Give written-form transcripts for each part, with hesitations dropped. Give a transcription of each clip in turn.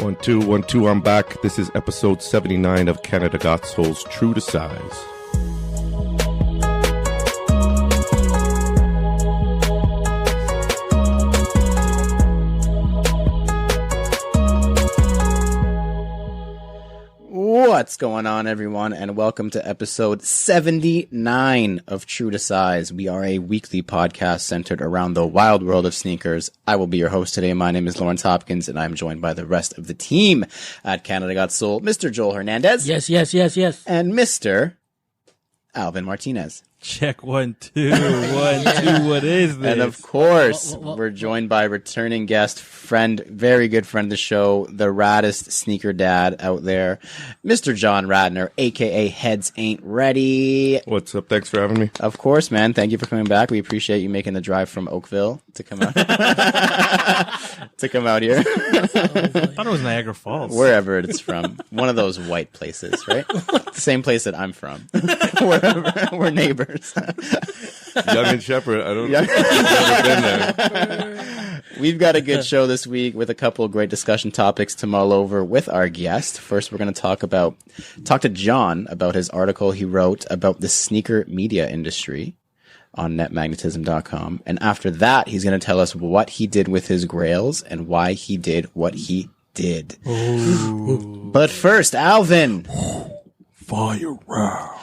1, 2, I'm back. This is episode 79 of Canada Got Soul's True to Size. What's going on, everyone, and welcome to episode 79 of True to Size. We are a weekly podcast centered around the wild world of sneakers. I will be your host today. My name is Lawrence Hopkins, and I'm joined by the rest of the team at Canada Got Soul, Mr. Joel Hernandez. Yes. And Mr. Alvin Martinez. Check 1, 2, 1, 2. What is this? And of course, we're joined by returning guest, friend, very good friend of the show, the raddest sneaker dad out there, Mr. Jon Ratner, aka HeadzAintRedee. What's up? Thanks for having me. Of course, man. Thank you for coming back. We appreciate you making the drive from Oakville to come out to come out here. I thought it was Niagara Falls. Wherever it's from. One of those white places, right? The same place that I'm from. Wherever, we're neighbors. Young and Shepherd. I don't know. I've never been there. We've got a good show this week with a couple of great discussion topics to mull over with our guest. First, we're going to talk to Jon about his article he wrote about the sneaker media industry on netmagnetism.com. And after that, he's going to tell us what he did with his grails and why he did what he did. Ooh. But first, Alvin. Fire round.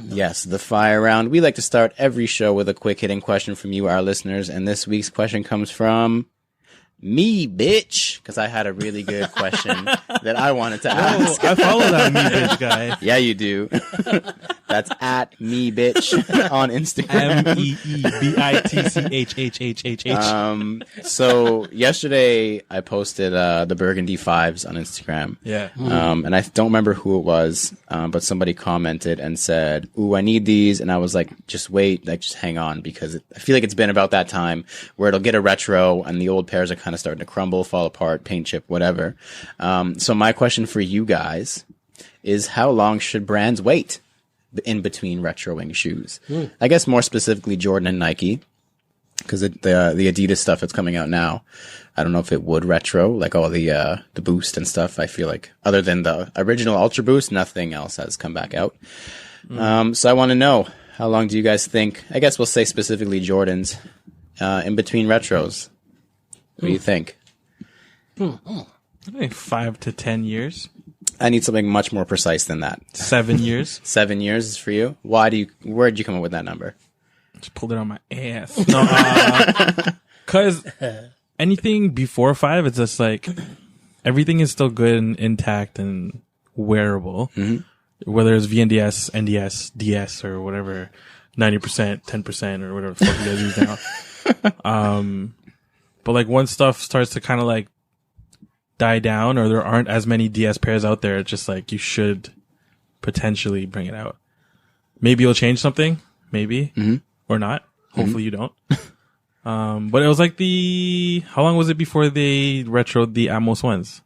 Yes, the fire round. We like to start every show with a quick hitting question from you, our listeners. And this week's question comes from me, bitch, because I had a really good question that I wanted to ask. I follow that me, bitch guy. Yeah, you do. That's at me, bitch, on Instagram. MEEBITCHHHHH. So yesterday I posted the Burgundy 5s on Instagram. Yeah. And I don't remember who it was, but somebody commented and said, "Ooh, I need these." And I was like, "Just wait, like just hang on," because I feel like it's been about that time where it'll get a retro and the old pairs are kind of starting to crumble, fall apart, paint chip, whatever. So my question for you guys is, how long should brands wait in between retroing shoes? I guess more specifically Jordan and Nike, because the Adidas stuff that's coming out now, I don't know if it would retro, like all the Boost and stuff. I feel like other than the original Ultra Boost, nothing else has come back out. So I want to know, how long do you guys think, I guess we'll say specifically Jordans, in between retros? What do you think? I think 5 to 10 years. I need something much more precise than that. 7 years. 7 years is for you? Where'd you come up with that number? Just pulled it on my ass. No, cause anything before 5, it's just like everything is still good and intact and wearable. Mm-hmm. Whether it's VNDS, NDS, DS, or whatever, 90%, 10%, or whatever the fuck you guys use now. But like once stuff starts to kind of like die down, or there aren't as many DS pairs out there, it's just like you should potentially bring it out. Maybe you'll change something, maybe, or not. Hopefully you don't. But it was like how long was it before they retroed the Atmos ones?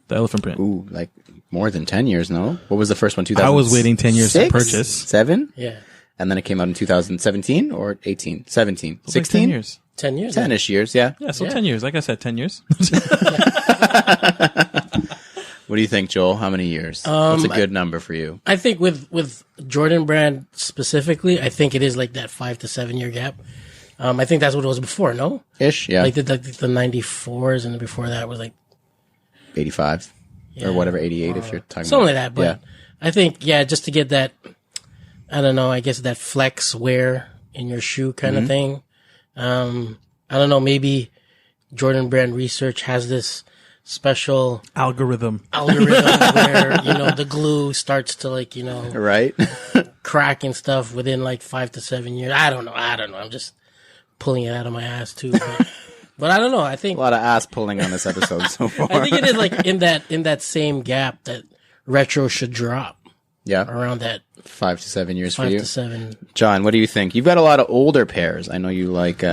The elephant print. Ooh, like more than 10 years, no? What was the first one, 2006? I was waiting 10 years to purchase. 7? Yeah. And then it came out in 2017 or 18? 17? 16? Like 10 years. 10 years. 10-ish years, yeah. Yeah, so 10 years. Like I said, 10 years. What do you think, Joel? How many years? What's a good number for you? I think with Jordan brand specifically, I think it is like that 5 to 7 year gap. I think that's what it was before, no? Ish, yeah. Like the 94s, and then before that was like 85 or whatever, 88 if you're talking something about. like that. But I think, just to get that, I don't know, I guess that flex wear in your shoe kind of thing. I don't know, maybe Jordan brand research has this special algorithm where, the glue starts to right? crack and stuff within like 5 to 7 years. I don't know. I'm just pulling it out of my ass too. But I don't know. I think a lot of ass pulling on this episode so far. I think it is like in that same gap that retro should drop. Yeah. Around that 5 to 7 years for you. 5 to 7. Jon, what do you think? You've got a lot of older pairs. I know you like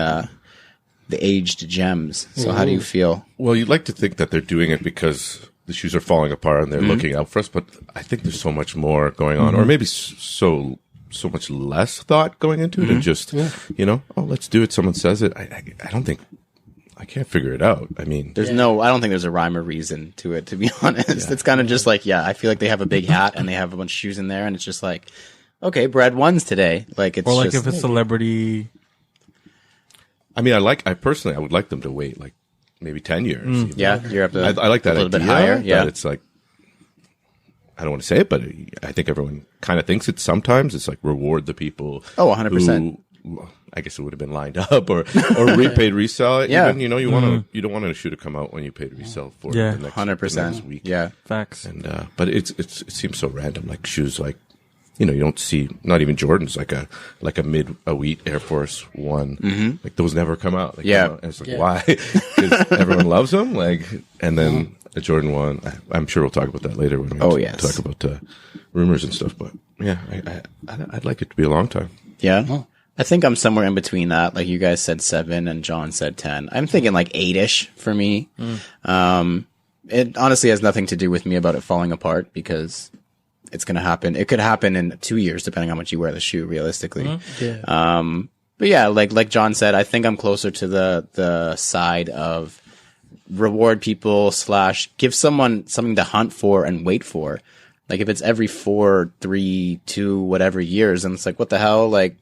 the aged gems. So how do you feel? Well, you'd like to think that they're doing it because the shoes are falling apart and they're looking out for us, but I think there's so much more going on, or maybe so much less thought going into it, and just, let's do it. Someone says it. I don't think I can't figure it out. I mean, I don't think there's a rhyme or reason to it, to be honest. It's kind of just like, I feel like they have a big hat and they have a bunch of shoes in there, and it's just like, okay, Brad won's today. Like, it's Or like just, if a celebrity. I mean, I personally, I would like them to wait like maybe 10 years. even. yeah, you're up to I like that a little idea, bit higher. Yeah. but it's like, I don't want to say it, but I think everyone kind of thinks it sometimes. It's like reward the people. Oh, 100%. who, I guess it would have been lined up or repaid resell it. Yeah. Even, you don't want a shoe to come out when you paid resell for Yeah. the next, 100%. the next week. Yeah. Facts. And, but it seems so random. Like shoes, like, you don't see, not even Jordans, like a wheat Air Force One. Mm-hmm. Like those never come out. They come out, and it's like, why? Because everyone loves them. Like, and then a Jordan 1, I'm sure we'll talk about that later when we talk about rumors and stuff. But yeah, I'd like it to be a long time. Yeah. I think I'm somewhere in between that. Like you guys said 7 and John said 10. I'm thinking like 8-ish for me. It honestly has nothing to do with me about it falling apart because it's going to happen. It could happen in 2 years, depending on how much you wear the shoe, realistically. Yeah. But yeah, like John said, I think I'm closer to the side of reward people / give someone something to hunt for and wait for. Like if it's every 4, 3, 2, whatever years, and it's like, what the hell? Like,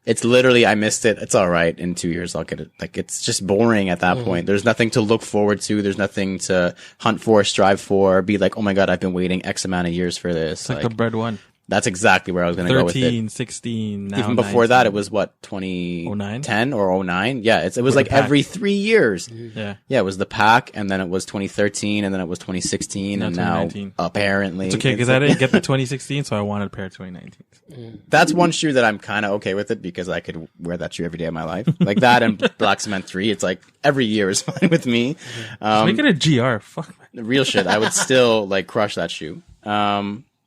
it's literally, I missed it. It's all right. In 2 years, I'll get it. Like, it's just boring at that point. There's nothing to look forward to. There's nothing to hunt for, strive for, be like, oh my God, I've been waiting X amount of years for this. It's like the bread one. That's exactly where I was going to go with it. 13, 16, now Even before 19. that, it was what, 2010 or 09? Yeah, it was like pack. every 3 years. Yeah. Yeah, it was the pack, and then it was 2013, and then it was 2016, and now 2019. apparently. It's okay because I didn't get the 2016, so I wanted a pair of 2019. That's one shoe that I'm kind of okay with it because I could wear that shoe every day of my life. Like that and Black Cement 3, it's like every year is fine with me. Make it a GR. Fuck, man. Real shit, I would still like crush that shoe.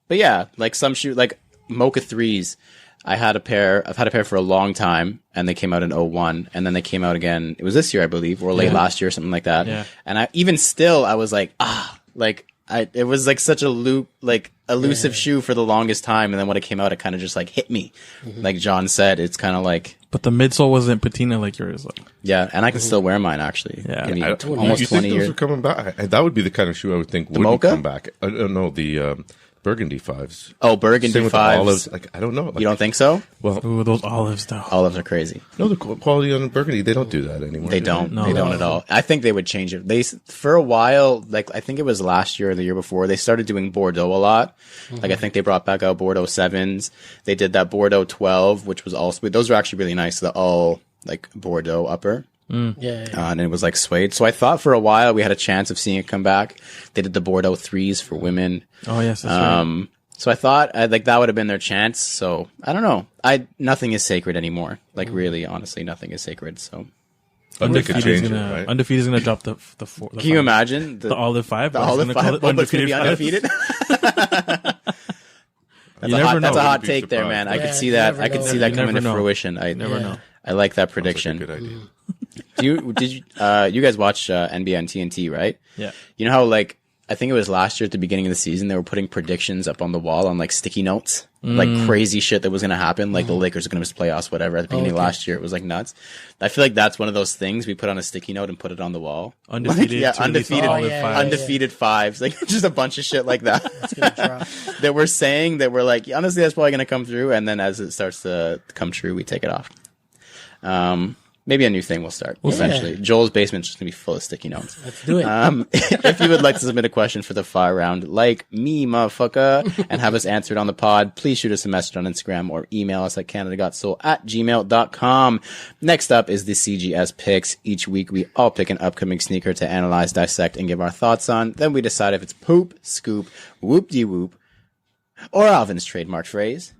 But yeah, like some shoe, like Mocha 3s, I've had a pair for a long time, and they came out in 01, and then they came out again. It was this year, I believe, or late last year, something like that. Yeah. And I was like, it was like such a elusive shoe for the longest time, and then when it came out, it kind of just like hit me. Like John said, it's kind of like, But the midsole wasn't patina like yours. Like. yeah, and I can still wear mine actually. Yeah. Maybe You almost think 20 those years. are coming back? That would be the kind of shoe I would think wouldn't Mocha? come back. No, the Burgundy 5s. Oh, Burgundy Same with the 5s. olives. Like I don't know. Like, You don't think so? Well, Ooh, those olives though. Olives are crazy. no, the quality on Burgundy, they don't do that anymore. They do don't. No. They don't at all. I think they would change it. For a while, like I think it was last year or the year before, they started doing Bordeaux a lot. Like I think they brought back out Bordeaux 7s. They did that Bordeaux 12, which was also, those were actually really nice. The all like Bordeaux upper. Yeah. And it was like suede. So I thought for a while we had a chance of seeing it come back. They did the Bordeaux 3s for women. Oh yes, that's right. So I thought like that would have been their chance. So I don't know. Nothing is sacred anymore. Like really, honestly, nothing is sacred. So But they could Undefeated's change it, gonna, right? Undefeated's gonna drop the 4. can you imagine the olive 5? The but it's olive gonna call 5, it but it's going to be Undefeated undefeated. You never know. That's a hot Wouldn't be take there, man. I surprised. could see you that. never I could know. see that You coming never to know. fruition. I Never know. I like that That's a prediction. good idea. Did you guys watch NBA on TNT, right? Yeah. You know how like I think it was last year at the beginning of the season they were putting predictions up on the wall on like sticky notes, like crazy shit that was going to happen, like the Lakers are going to miss playoffs, whatever. At the beginning of last year, it was like nuts. I feel like that's one of those things we put on a sticky note and put it on the wall. Undefeated. yeah, to release undefeated, olive yeah, 5. undefeated 5s, like just a bunch of shit like that. It's gonna drop. That we're saying that we're like, honestly, that's probably going to come through, and then as it starts to come true, we take it off. Maybe a new thing will start eventually. Joel's basement's just gonna be full of sticky notes. Let's do it. If you would like to submit a question for the fire round, like me, motherfucker, and have us answered on the pod, please shoot us a message on Instagram or email us at canadagotsoul@gmail.com. Next up is the CGS picks. Each week we all pick an upcoming sneaker to analyze, dissect, and give our thoughts on. Then we decide if it's poop, scoop, whoop-de-whoop, or Alvin's trademark phrase.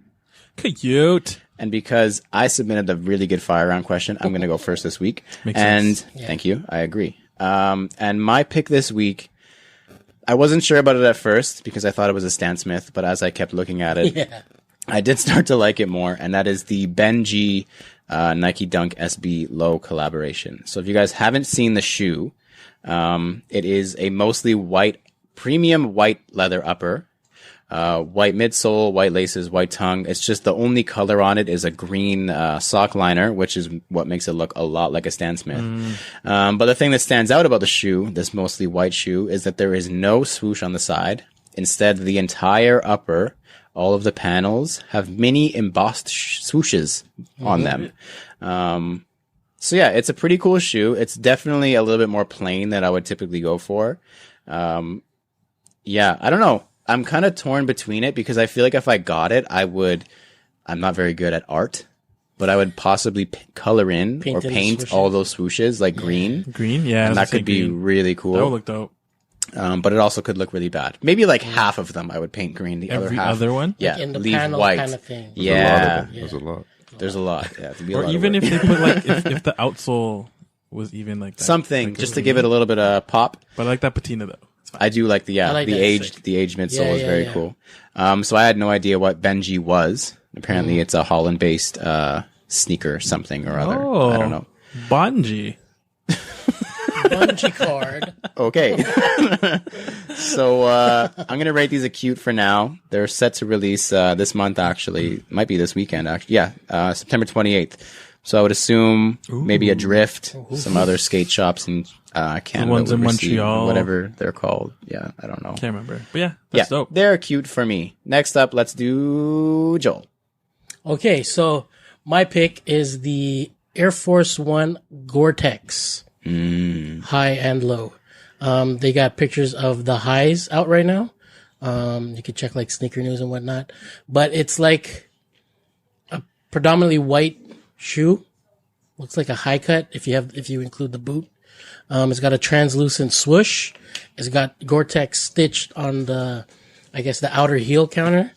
Cute. And because I submitted a really good fire round question, I'm going to go first this week. Makes and sense. thank you. I agree. And my pick this week, I wasn't sure about it at first because I thought it was a Stan Smith, but as I kept looking at it, Yeah. I did start to like it more. And that is the Ben G Nike Dunk SB Low collaboration. So if you guys haven't seen the shoe, it is a mostly white, premium white leather upper. White midsole, white laces, white tongue. It's just the only color on it is a green sock liner, which is what makes it look a lot like a Stan Smith. But the thing that stands out about the shoe, this mostly white shoe, is that there is no swoosh on the side. Instead, the entire upper, all of the panels have mini embossed swooshes on them. So yeah, it's a pretty cool shoe. It's definitely a little bit more plain than I would typically go for. Yeah, I don't know. I'm kind of torn between it because I feel like if I got it, I'm not very good at art, but I would possibly color in or paint all those swooshes like green. Green, yeah. And that could be really cool. That would look dope. But it also could look really bad. Maybe like half of them I would paint green. The Every other half, other one? yeah, Like in the leave panel white. kind of thing. Yeah, There's a lot. there's a lot. Yeah, it'd be a Or lot of even work. if they put like if the outsole was even like that. something Like just to give it a little bit of pop. But I like that patina though. It's fine. I do like the like that. the aged midsole is Yeah, very yeah. cool. So I had no idea what Benji was. Apparently, it's a Holland based sneaker something or other. I don't know. Bonji. Bungee cord. Okay. So I'm gonna rate these a cute for now. They're set to release this month. Actually, might be this weekend. Actually, yeah, September 28th. So I would assume maybe a Drift, some other skate shops in Canada, ones in would receive Montreal. whatever they're called. Yeah, I don't know. Can't remember. But yeah, that's dope. They're cute for me. Next up, let's do Joel. Okay, so my pick is the Air Force One Gore-Tex, high and low. They got pictures of the highs out right now. You can check like Sneaker News and whatnot, but it's like a predominantly white shoe. Looks like a high cut if you include the boot. It's got a translucent swoosh. It's got Gore-Tex stitched on the outer heel counter.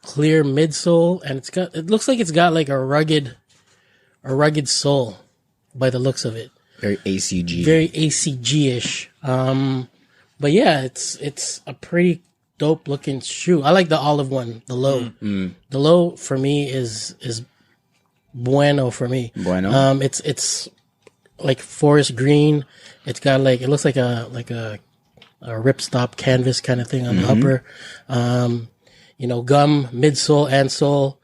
Clear midsole, and it looks like it's got like a rugged sole by the looks of it. Very ACG. Very ACG-ish. But yeah, it's a pretty dope looking shoe. I like the olive one, the low. The low for me is bueno for me. Bueno. It's like forest green. It's got like, it looks like a ripstop canvas kind of thing on the upper. Gum, midsole and sole.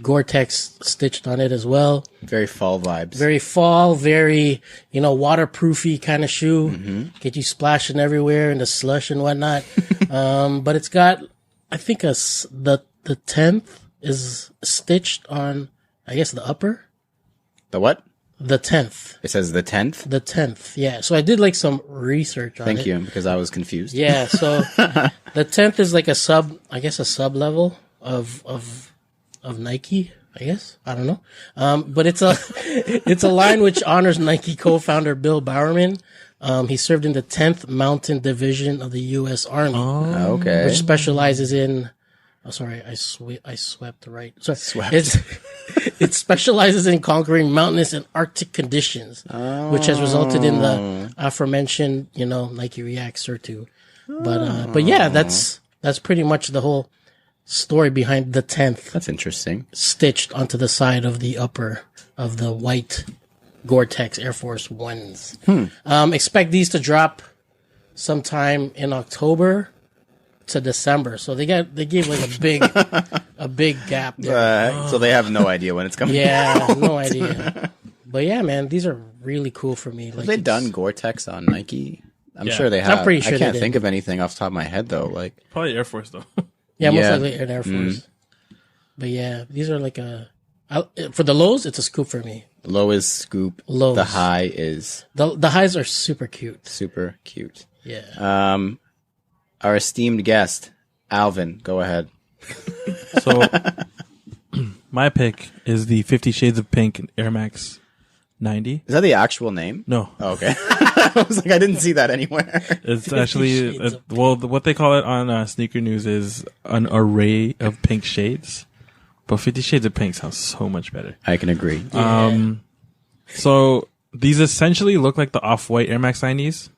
Gore-Tex stitched on it as well. Very fall vibes. Very fall, very, waterproofy kind of shoe. Get you splashing everywhere in the slush and whatnot. But it's got, I think the 10th is stitched on, I guess, the upper. The what? The 10th. It says the 10th? The 10th, yeah. So I did like some research on it. Thank you, because I was confused. Yeah, so the 10th is like a sub level of Nike, I guess. I don't know. But it's a line which honors Nike co-founder Bill Bowerman. He served in the 10th Mountain Division of the U.S. Army, Okay. which specializes in. Oh, sorry, I swept right. Sorry, Swept. It specializes in conquering mountainous and Arctic conditions, which has resulted in the aforementioned, Nike React Cert 2. But yeah, that's pretty much the whole story behind the 10th That's interesting. stitched onto the side of the upper of the white Gore-Tex Air Force Ones. Expect these to drop sometime in October to December. So they gave like a big gap there. So they have no idea when it's coming. Yeah, no idea. But yeah, man, these are really cool for me. Like, Have they done Gore-Tex on Nike? I'm Yeah. sure they have. I'm pretty sure I they can't did. think of anything off the top of my head though. Like, Probably Air Force though. Yeah, most Yeah. likely an Air Force. But yeah, these are like for the lows, it's a scoop for me. low is scoop. Lows. The high is The highs are super cute. super cute. Yeah. Our esteemed guest, Alvin, go ahead. So my pick is the 50 Shades of Pink Air Max 90. Is that the actual name? No, Oh, okay. I was like, I didn't see that anywhere. it's actually Shades of what they call it on Sneaker News is an array of pink shades. But 50 Shades of Pink sounds so much better. I can agree. So these essentially look like the Off-White Air Max 90s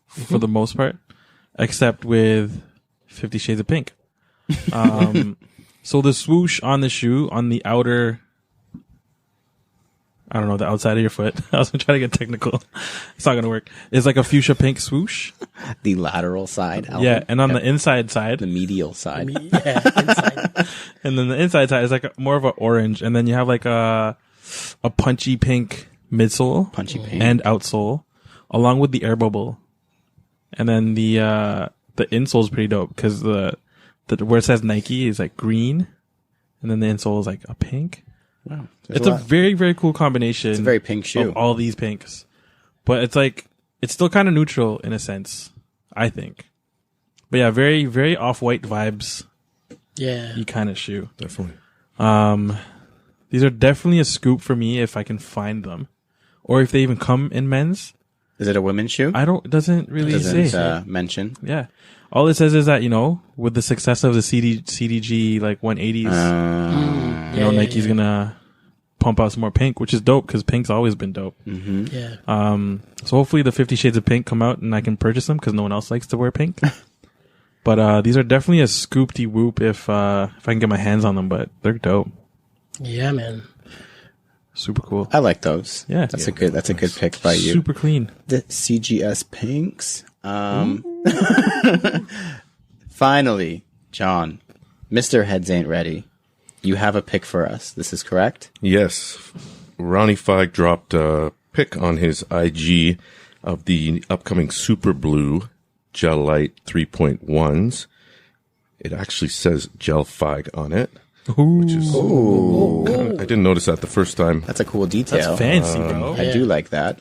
for the most part, except with 50 Shades of Pink. So the swoosh on the shoe on the outer I don't know, the outside of your foot. I was trying to get technical. It's not going to work. It's like a fuchsia pink swoosh. The lateral side. Alvin. Yeah. And on the inside side. The medial side. Inside. And then the inside side is like more of an orange. And then you have like a punchy pink midsole. Punchy pink. And outsole. Along with the air bubble. And then the insole is pretty dope because the where it says Nike is like green. And then the insole is like a pink. Wow. It's a very, very cool combination. It's a very pink shoe. Of all these pinks. But it's like, it's still kind of neutral in a sense, I think. But yeah, very, very off-white vibes. Yeah. Mm. Kind of shoe. Definitely. These are definitely a scoop for me if I can find them. Or if they even come in men's. Is it a women's shoe? It doesn't really say. Mention. Yeah. All it says is that, with the success of the CDG, like 180s, Nike's gonna pump out some more pink, which is dope because pink's always been dope. Mm-hmm. Yeah. So hopefully the 50 Shades of Pink come out and I can purchase them because no one else likes to wear pink. But these are definitely a scoopty whoop if I can get my hands on them, but they're dope. Yeah, man. Super cool. I like those. Yeah. That's a good pick by you. Super clean. The CGS pinks. Finally, John, Mr. Heads Ain't Ready. You have a pick for us. This is correct? Yes. Ronnie Feig dropped a pic on his IG of the upcoming Super Blue Gel Light 3.1s. It actually says Gel Feig on it. Which is, I didn't notice that the first time. That's a cool detail. That's fancy, bro. I do like that.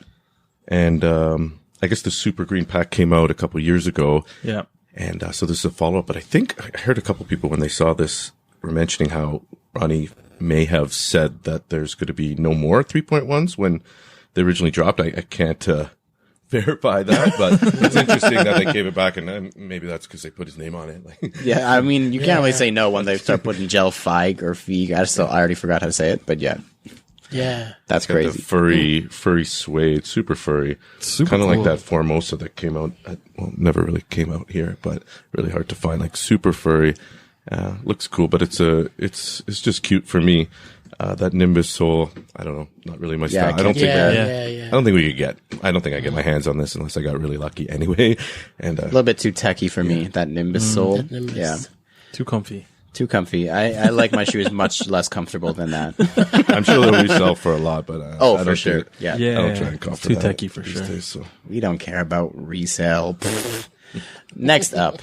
And I guess the Super Green pack came out a couple years ago. Yeah. And so this is a follow-up. But I think I heard a couple people when they saw this were mentioning how Ronnie may have said that there's going to be no more 3.1s when they originally dropped. I can't verify that, but it's interesting that they gave it back, and maybe that's because they put his name on it. Yeah, I mean, you can't really say no when they start putting Gel Feig or Feig. I already forgot how to say it, but yeah. Yeah. That's crazy. The furry suede, super furry. Super kind of cool. like that Formosa that came out, never really came out here, but really hard to find, like super furry. Looks cool, but it's just cute for me. That Nimbus sole, I don't know, not really my style. I don't think I don't think I get my hands on this unless I got really lucky anyway. And a little bit too techy for me, that Nimbus sole. Nimbus. Yeah. Too comfy. Too comfy. I like my shoes much less comfortable than that. I'm sure they'll resell for a lot, but I for don't sure. think- Yeah. I don't try and call for Too that techy for these sure. days, so. We don't care about resale. Next up,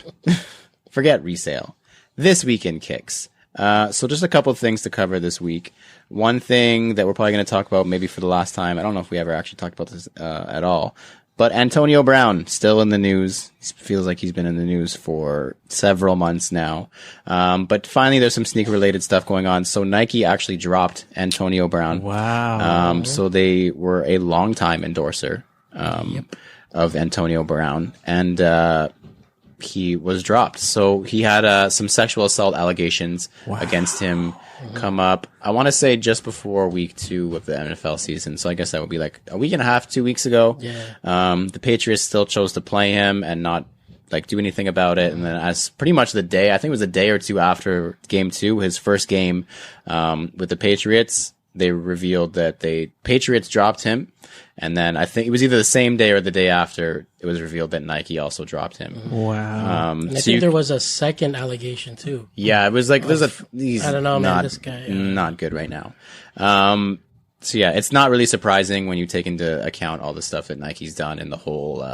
forget resale. This week in Kicks. So just a couple of things to cover this week. One thing that we're probably going to talk about maybe for the last time. I don't know if we ever actually talked about this at all. But Antonio Brown, still in the news. Feels like he's been in the news for several months now. But finally, there's some sneaker-related stuff going on. So Nike actually dropped Antonio Brown. Wow. So they were a long-time endorser of Antonio Brown. And he was dropped. So he had some sexual assault allegations against him come up, I want to say just before week 2 of the NFL season. So I guess that would be like a week and a half, 2 weeks ago. Yeah. The Patriots still chose to play him and not like do anything about it. And then as pretty much the day, I think it was a day or two after game 2, his first game with the Patriots, they revealed that Patriots dropped him. And then I think it was either the same day or the day after it was revealed that Nike also dropped him. Wow. And I think there was a second allegation too. Yeah, it was like I don't know, man. This guy not good right now. So yeah, it's not really surprising when you take into account all the stuff that Nike's done and the whole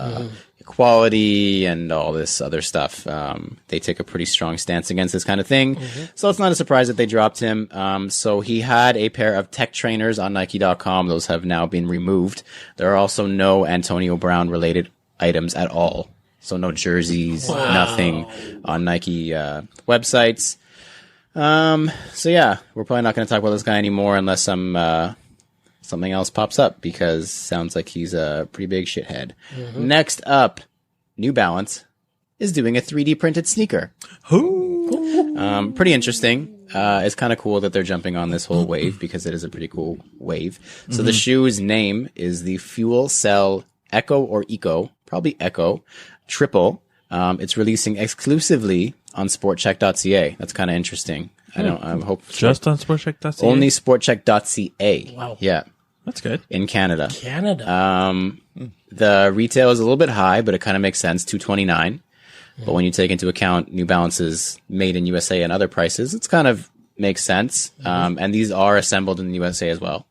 equality and all this other stuff. They take a pretty strong stance against this kind of thing. So it's not a surprise that they dropped him. So he had a pair of tech trainers on Nike.com. Those have now been removed. There are also no Antonio Brown related items at all. So no jerseys, nothing on Nike websites. So yeah, we're probably not going to talk about this guy anymore unless something else pops up, because sounds like he's a pretty big shithead. Next up, New Balance is doing a 3D printed sneaker. Pretty interesting. It's kind of cool that they're jumping on this whole wave because it is a pretty cool wave. So the shoe's name is the Fuel Cell Echo or Eco, probably Echo Triple. It's releasing exclusively on sportcheck.ca. That's kind of interesting. I hope Just on sportcheck.ca? only sportcheck.ca. Wow. Yeah. That's good. in Canada. Canada. The retail is a little bit high, but it kind of makes sense, $229. But when you take into account New Balance's made in USA and other prices, it's kind of makes sense. And these are assembled in the USA as well.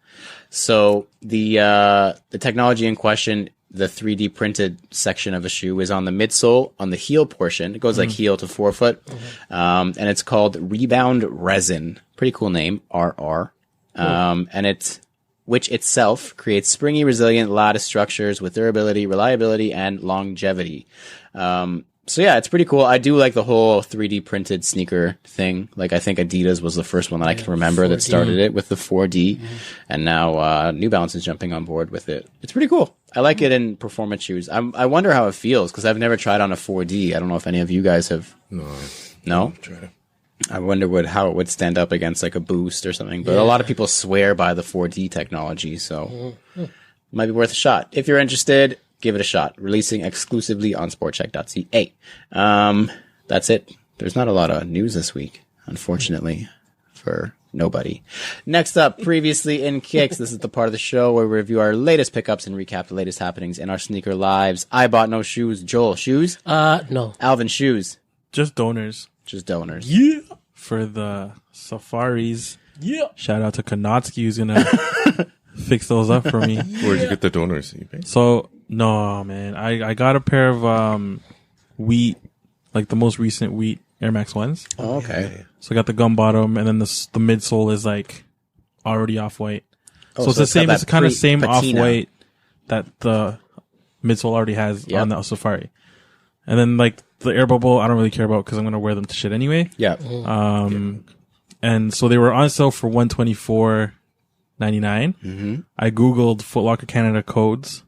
So the technology in question, the 3D printed section of a shoe, is on the midsole, on the heel portion. It goes like heel to forefoot. And it's called Rebound Resin. Pretty cool name, RR. And which itself creates springy, resilient lattice structures with durability, reliability, and longevity. So yeah, it's pretty cool. I do like the whole 3D printed sneaker thing. Like, I think Adidas was the first one that I can remember 4D. That started it with the 4D. And now New Balance is jumping on board with it. It's pretty cool. I like it in performance shoes. I wonder how it feels, because I've never tried on a 4D. I don't know if any of you guys have. No? I wonder how it would stand up against like a Boost or something. But a lot of people swear by the 4D technology, so it might be worth a shot. If you're interested, give it a shot. Releasing exclusively on sportcheck.ca. That's it. There's not a lot of news this week, unfortunately, for nobody. Next up, previously in Kicks, this is the part of the show where we review our latest pickups and recap the latest happenings in our sneaker lives. I bought no shoes. Joel, shoes? No. Alvin, shoes? Just donors. Just donors. Yeah. For the safaris. Yeah. Shout out to Kanotsky, who's gonna fix those up for me. Where'd you get the donors? So no, man, I got a pair of wheat, like the most recent wheat Air Max 1s. Oh, okay. So I got the gum bottom, and then the midsole is like already off white. Oh, so it's the same. It's kind of same off patina. white that the midsole already has on the Safari. And then like the air bubble, I don't really care about because I'm gonna wear them to shit anyway. Yeah. And so they were on sale for $124.99. I googled Foot Locker Canada codes.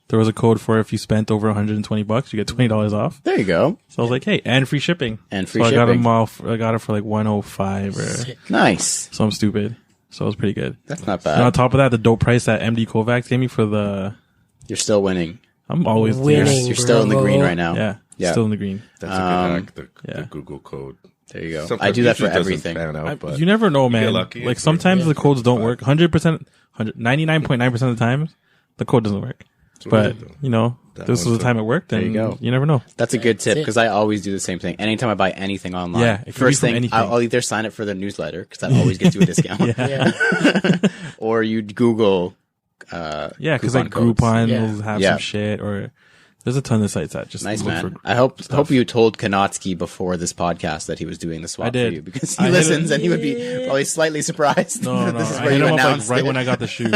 There was a code for if you spent over $120, you get $20 off. There you go. So I was like, hey, and free shipping. And free so shipping. I got them off. I got it for like 105 or Nice. something stupid. So it was pretty good. That's not And on bad. top of that, the dope price that MD Kovacs gave me for the, You're still winning. I'm always Winning. You're still in the green right now. Yeah, Yeah. still in the green. That's a good hack, yeah. the Google code. There you go. Sometimes I do that for usually doesn't everything. pan out, but You never know, get man. lucky. Like sometimes the codes don't work. 100%, 99.9% of the time, the code doesn't work. But you know, this was the time it worked, and you go. you never know. That's a good tip, That's it. because I always do the same thing. Anytime I buy anything online, Yeah, it can be first from thing, anything. I'll either sign up for the newsletter, because that always gets you a discount, Yeah. or you Google Yeah, because like coupon codes. Groupon Yeah. will have Yeah. some shit, or there's a ton of sites that just Nice, look man. for I hope stuff. you told Kanotsky before this podcast that he was doing the swap I did. for you, because he I hit listens it- and he would be probably slightly surprised. No, This is I where hit you him up like announced right it. when I got the shoe.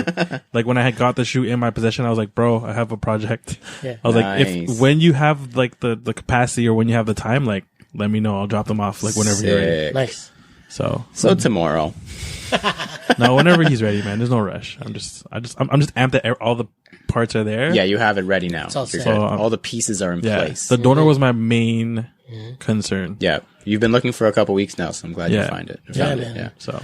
Like when I had got the shoe in my possession, I was like, "Bro, I have a project." Yeah. I was like, Nice. "If when you have like the capacity or when you have the time, like let me know. I'll drop them off like whenever you're ready." Sick. Nice. So tomorrow. No, whenever he's ready, man. There's no rush. I'm just amped that all the parts are there. Yeah, you have it ready now. It's all You're set. good. So, all the pieces are in Yeah. place. The donor was my main concern. Yeah, you've been looking for a couple weeks now, so I'm glad you Yeah. find it. Yeah, Found it, man. yeah. So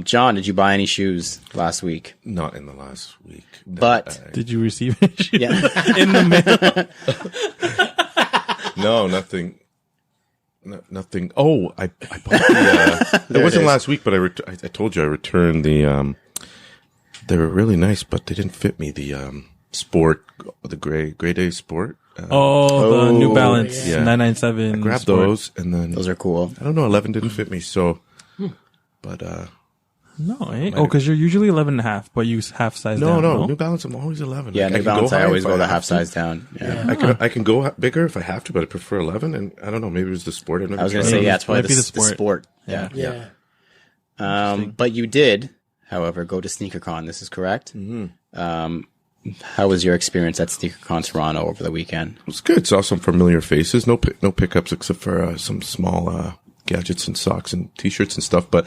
John, did you buy any shoes last week? not in the last week. But did you receive it? yeah, In the mail? No, nothing. Nothing. Oh, I bought the. It wasn't last week, but I told you I returned the. They were really nice, but they didn't fit me. The sport, the gray day sport. The New Balance yeah. 997. Grabbed Sport. those, and then those are cool. I don't know. 11 didn't fit me, so. But No, eh? Oh, because you're usually 11 and a half, but you half size no, down. no, New Balance. I'm always 11. Yeah, Like, New I can Balance. go I high always if go the have half to. size down. Yeah. I can go bigger if I have to, but I prefer 11. And I don't know. Maybe it was the sport. I was gonna say Yeah, yeah, it's probably might be the the sport. sport. Yeah. Yeah. But you did, however, go to SneakerCon. This is correct. Mm-hmm. How was your experience at SneakerCon Toronto over the weekend? It was good. Saw some familiar faces. No pickups except for some small gadgets and socks and t-shirts and stuff. But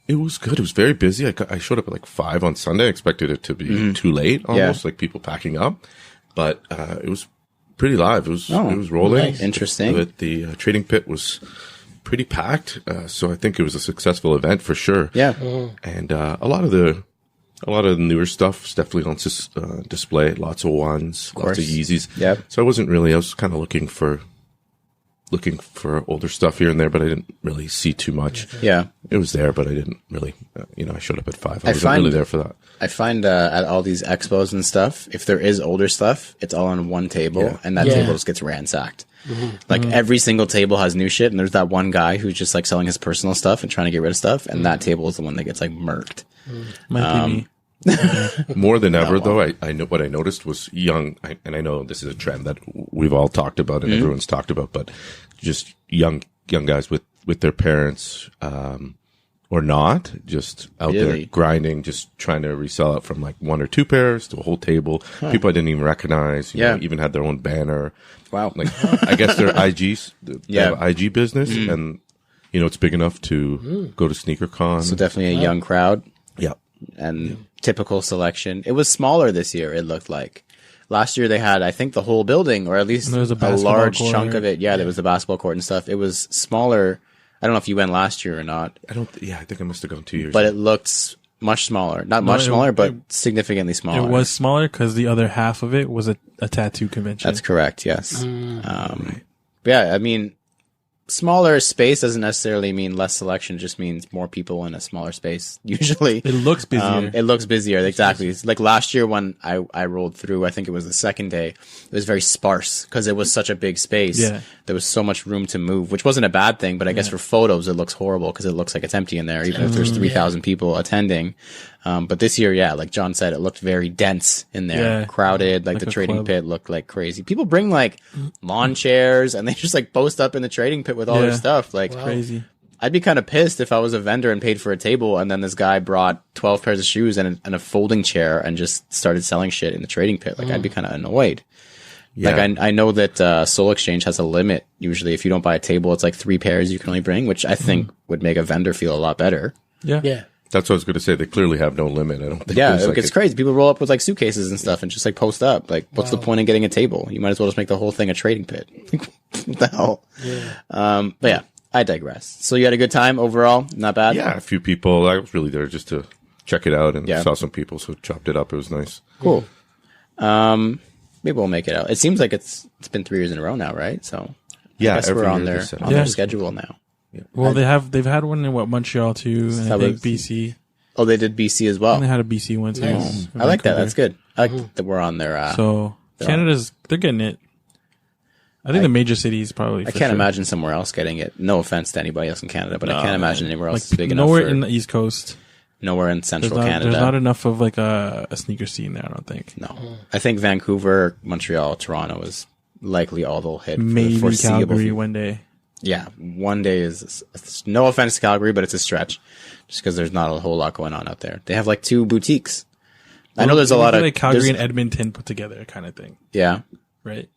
it was good. It was very busy. I showed up at like 5 on Sunday. I expected it to be too late, almost like people packing up. But it was pretty live. It was rolling. Nice. Interesting. But the trading pit was pretty packed. So I think it was a successful event for sure. Yeah. And a lot of the newer stuff is definitely on display. Lots of ones, lots of Yeezys. Yep. So I was kind of looking for looking for older stuff here and there, but I didn't really see too much. Yeah. It was there, but I didn't really, I showed up at 5. I wasn't really there for that. I find at all these expos and stuff, if there is older stuff, it's all on one table, and that table just gets ransacked. Like every single table has new shit, and there's that one guy who's just like selling his personal stuff and trying to get rid of stuff, and that table is the one that gets like murked. Might be me. More than ever, though, I know what I noticed was young, and I know this is a trend that we've all talked about and everyone's talked about, but just young guys with their parents, or not, just out there grinding, just trying to resell it from like 1 or 2 pairs to a whole table. People I didn't even recognize, you know, even had their own banner. Wow. Like, I guess they're IGs, they have IG business, and, it's big enough to go to SneakerCon. So definitely a young crowd. Yeah. And typical selection. It was smaller this year, it looked like. Last year they had, I think, the whole building, or at least there was a large court. chunk of it. Yeah, there was the basketball court and stuff. It was smaller. I don't know if you went last year or not. I think I must have gone 2 years. But it looked much smaller. Not much smaller, but significantly smaller. It was smaller because the other half of it was a tattoo convention. That's correct, yes. Yeah, I mean, smaller space doesn't necessarily mean less selection. It just means more people in a smaller space, usually. It looks busier. It looks busier, exactly. It's like last year when I rolled through, I think it was the second day, it was very sparse because it was such a big space. Yeah. There was so much room to move, which wasn't a bad thing, but I guess for photos, it looks horrible because it looks like it's empty in there, even if there's 3,000 people attending. But this year, like John said, it looked very dense in there, crowded. Like the trading pit looked like crazy. People bring like lawn chairs and they just like post up in the trading pit with all their stuff. Like crazy. I'd be kind of pissed if I was a vendor and paid for a table and then this guy brought 12 pairs of shoes and a folding chair and just started selling shit in the trading pit. Like I'd be kind of annoyed. Yeah. Like I know that Soul Exchange has a limit. Usually if you don't buy a table, it's like 3 pairs you can only bring, which I think would make a vendor feel a lot better. Yeah. Yeah. That's what I was going to say. They clearly have no limit. I don't think. Yeah, it gets crazy. People roll up with like suitcases and stuff and just like post up. Like, what's the point in getting a table? You might as well just make the whole thing a trading pit. What the hell? Yeah. But yeah, I digress. So you had a good time overall? Not bad? Yeah, a few people. I was really there just to check it out and saw some people, so chopped it up. It was nice. Cool. Maybe we'll make it out. It seems like it's been 3 years in a row now, right? So I guess we're on their schedule now. Yeah. Well, they've had one in Montreal too, and I think BC. Oh, they did BC as well. And they had a BC one too. Nice. I like that. That's good. I like that we're on their. So they're getting it. I think the major cities probably. I can't imagine somewhere else getting it. No offense to anybody else in Canada, but I can't imagine anywhere else big enough. Nowhere in the East Coast. Nowhere in Central Canada. There's not enough of like a sneaker scene there. I don't think. No, I think Vancouver, Montreal, Toronto is likely all they'll hit. Maybe for the Calgary one day. Yeah, one day is no offense to Calgary, but it's a stretch, just because there's not a whole lot going on out there. They have like 2 boutiques. I know there's a lot of like Calgary and Edmonton put together kind of thing. Yeah, right.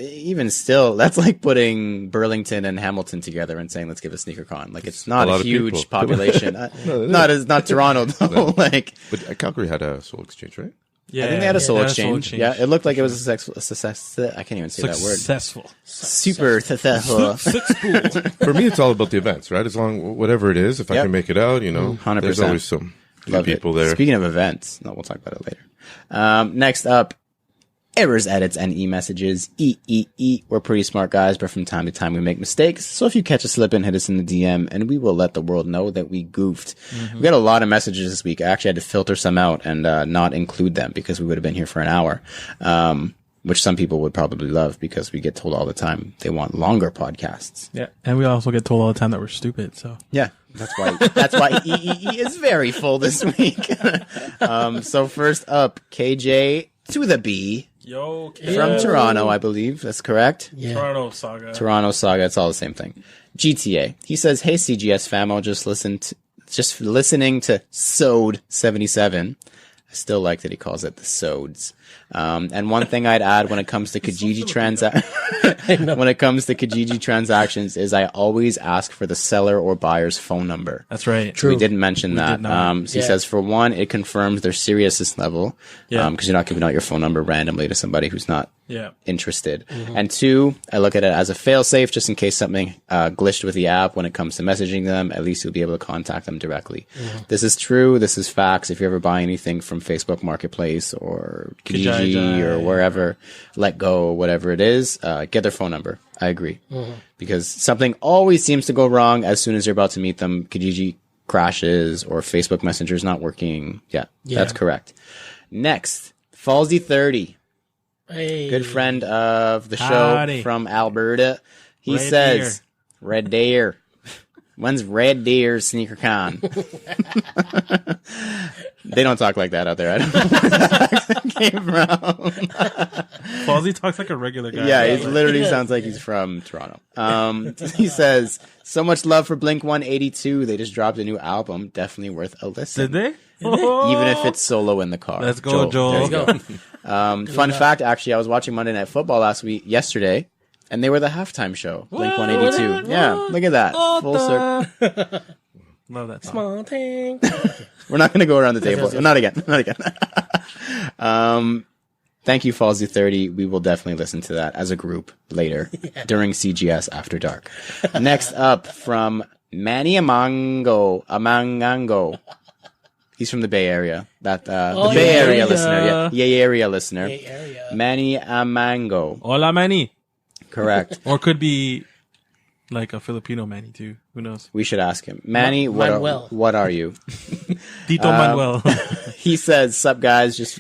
Even still, that's like putting Burlington and Hamilton together and saying, let's give a sneaker con. Like, it's not a huge population. Not Toronto though. No. Like, but Calgary had a Soul Exchange, right? Yeah, I think they had a Soul Exchange. Yeah, it looked like it was a success. I can't even say that word. Successful. Super successful. For me, it's all about the events, right? As long, whatever it is, if I can make it out, 100%. There's always some good people there. Speaking of events, we'll talk about it later. Next up, errors, edits, and e-messages. We're pretty smart guys, but from time to time we make mistakes. So if you catch a slip in, hit us in the DM, and we will let the world know that we goofed. We got a lot of messages this week. I actually had to filter some out and not include them because we would have been here for an hour, which some people would probably love because we get told all the time they want longer podcasts. Yeah, and we also get told all the time that we're stupid. So yeah. That's why EEE is very full this week. So first up, KJ to the B. Yo, from Toronto, I believe. That's correct. Yeah. Toronto Saga. It's all the same thing. GTA. He says, "Hey CGS fam, I'll just listening to Sode 77. I still like that he calls it the Sodes. And one thing I'd add when it comes to Kijiji transactions is I always ask for the seller or buyer's phone number. That's right. True. We didn't mention that. So he says, for one, it confirms their seriousness level. Because you're not giving out your phone number randomly to somebody who's not interested. And 2, I look at it as a fail-safe just in case something glitched with the app when it comes to messaging them. At least you'll be able to contact them directly. This is true. This is facts. If you ever buy anything from Facebook Marketplace or Kijiji or wherever, Let Go, whatever it is, get their phone number. I agree. Because something always seems to go wrong as soon as you're about to meet them. Kijiji crashes or Facebook Messenger's not working. Yeah, that's correct. Next, Falsey30. Hey. Good friend of the show from Alberta. He says, Red Deer. When's Red Deer Sneaker Con? They don't talk like that out there. I don't know where that accent came from. Falsey talks like a regular guy. Yeah, he literally sounds like he's from Toronto. He says, so much love for Blink-182. They just dropped a new album. Definitely worth a listen. Did they? Even if it's solo in the car. Let's go, Joel. There you go. Fun fact, actually, I was watching Monday Night Football yesterday, and they were the halftime show. Blink-182. Yeah, look at that. Full circle. Love that song. Small thing. We're not going to go around the table. Not again. Thank you, Falsey30. We will definitely listen to that as a group later during CGS After Dark. Next up from Manny Amangango. He's from the Bay Area. The Bay Area listener. Yeah, area listener. Bay Area. Manny Amango. Hola, Manny. Correct. Or could be like a Filipino Manny too. Who knows? We should ask him. Manny, what are you? Tito Manuel. He says, sup guys, just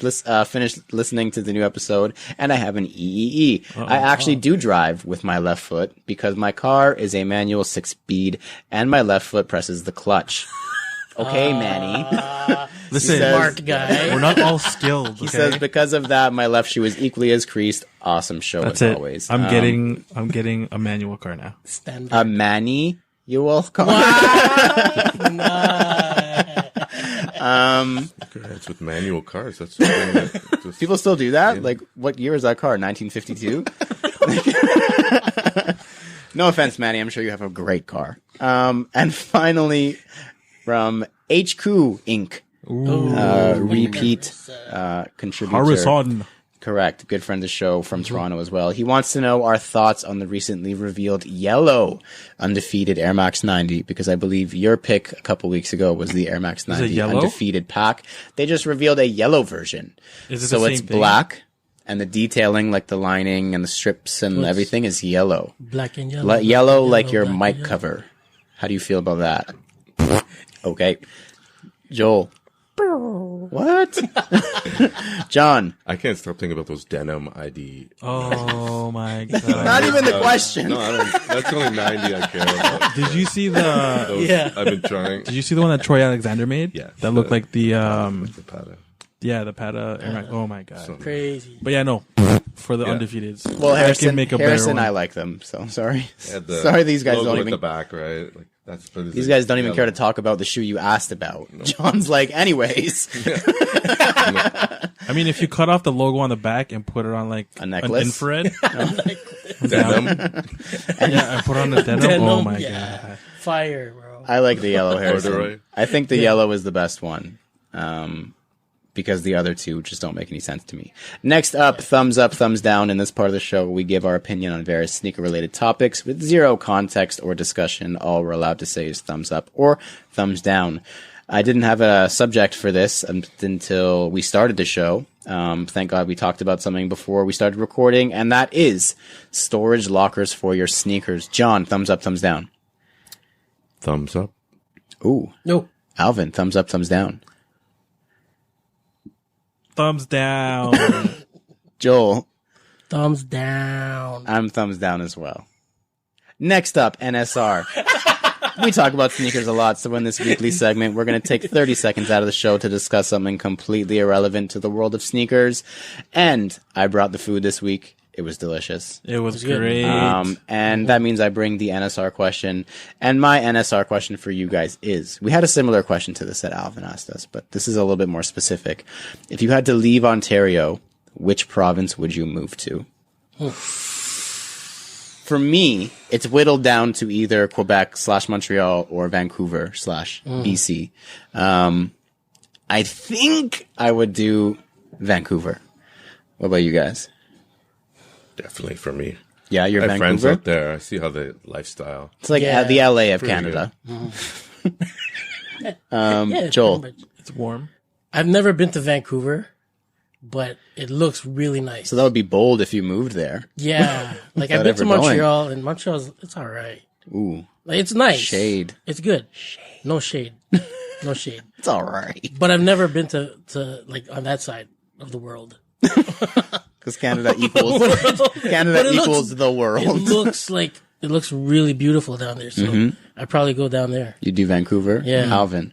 finished listening to the new episode and I have an EEE. I actually do drive with my left foot because my car is a manual 6-speed and my left foot presses the clutch. Okay, Manny. Listen, Smart guy. we're not all skilled. He says, because of that, my left shoe is equally as creased. Awesome show That's as it. always. I'm getting a manual car now. Standard. A Manny, you will call. It's with manual cars. That's something that just, People still do that? Like, what year is that car? 1952? No offense, Manny. I'm sure you have a great car. And finally, from HQ Inc. Repeat contributor. Harrison. Correct. Good friend of the show from Toronto as well. He wants to know our thoughts on the recently revealed yellow undefeated Air Max 90, because I believe your pick a couple weeks ago was the Air Max 90 undefeated pack. They just revealed a yellow version. Is it so the it's same thing? black and the detailing, like the lining and the strips and everything, is yellow. Black and yellow. Yellow like your black mic and yellow. cover. How do you feel about that? Okay. Joel. What? John. I can't stop thinking about those denim ID. Oh my god. Not even the question. No, I don't. That's only 90 I care about. Did you see the Those, Yeah. I've been trying. Did you see the one that Troy Alexander made? Yeah. That looked like the The Pata. the Pata Air Max. Oh my god. Crazy. But yeah, no. For the undefeateds. Well, I Harrison, can make a better one. I like them, so sorry. Yeah, the Sorry, these guys logo don't at even. the back, right? Like that's for These guys don't even care to talk about the shoe you asked about. John's like, anyways. I mean, if you cut off the logo on the back and put it on like A necklace? an infrared, denim. yeah, and put on the denim. Oh my god. Fire, bro. I like the yellow Harrison. Corduroy. I think the yellow is the best one. Because the other two just don't make any sense to me. Next up, thumbs up, thumbs down. In this part of the show, we give our opinion on various sneaker-related topics with zero context or discussion. All we're allowed to say is thumbs up or thumbs down. I didn't have a subject for this until we started the show. Thank God we talked about something before we started recording, and that is storage lockers for your sneakers. John, thumbs up, thumbs down. Thumbs up. Ooh. No. Alvin, thumbs up, thumbs down. Thumbs down. Joel, Thumbs down. I'm thumbs down as well. Next up, NSR. We talk about sneakers a lot, so in this weekly segment, we're going to take 30 seconds out of the show to discuss something completely irrelevant to the world of sneakers. And I brought the food this week. It was delicious. It was good. great. And that means I bring the NSR question. And my NSR question for you guys is, we had a similar question to this that Alvin asked us, but this is a little bit more specific. If you had to leave Ontario, which province would you move to? For me, it's whittled down to either Quebec/Montreal or Vancouver/BC. I think I would do Vancouver. What about you guys? Definitely for me. Yeah, you're I have friends Vancouver? out there. I see how the lifestyle. It's like Yeah. the LA of Pretty Canada. Yeah, Joel. pretty much. It's warm. I've never been to Vancouver. but it looks really nice. So that would be bold if you moved there. Yeah. Like I've been to Montreal, and Montreal's, it's all right. Ooh. Like, it's nice. Shade. It's good. No shade. No shade. It's all right. But I've never been to like on that side of the world. Because Canada equals the world. It looks really beautiful down there. So I'd probably go down there. You do Vancouver? Yeah. Alvin.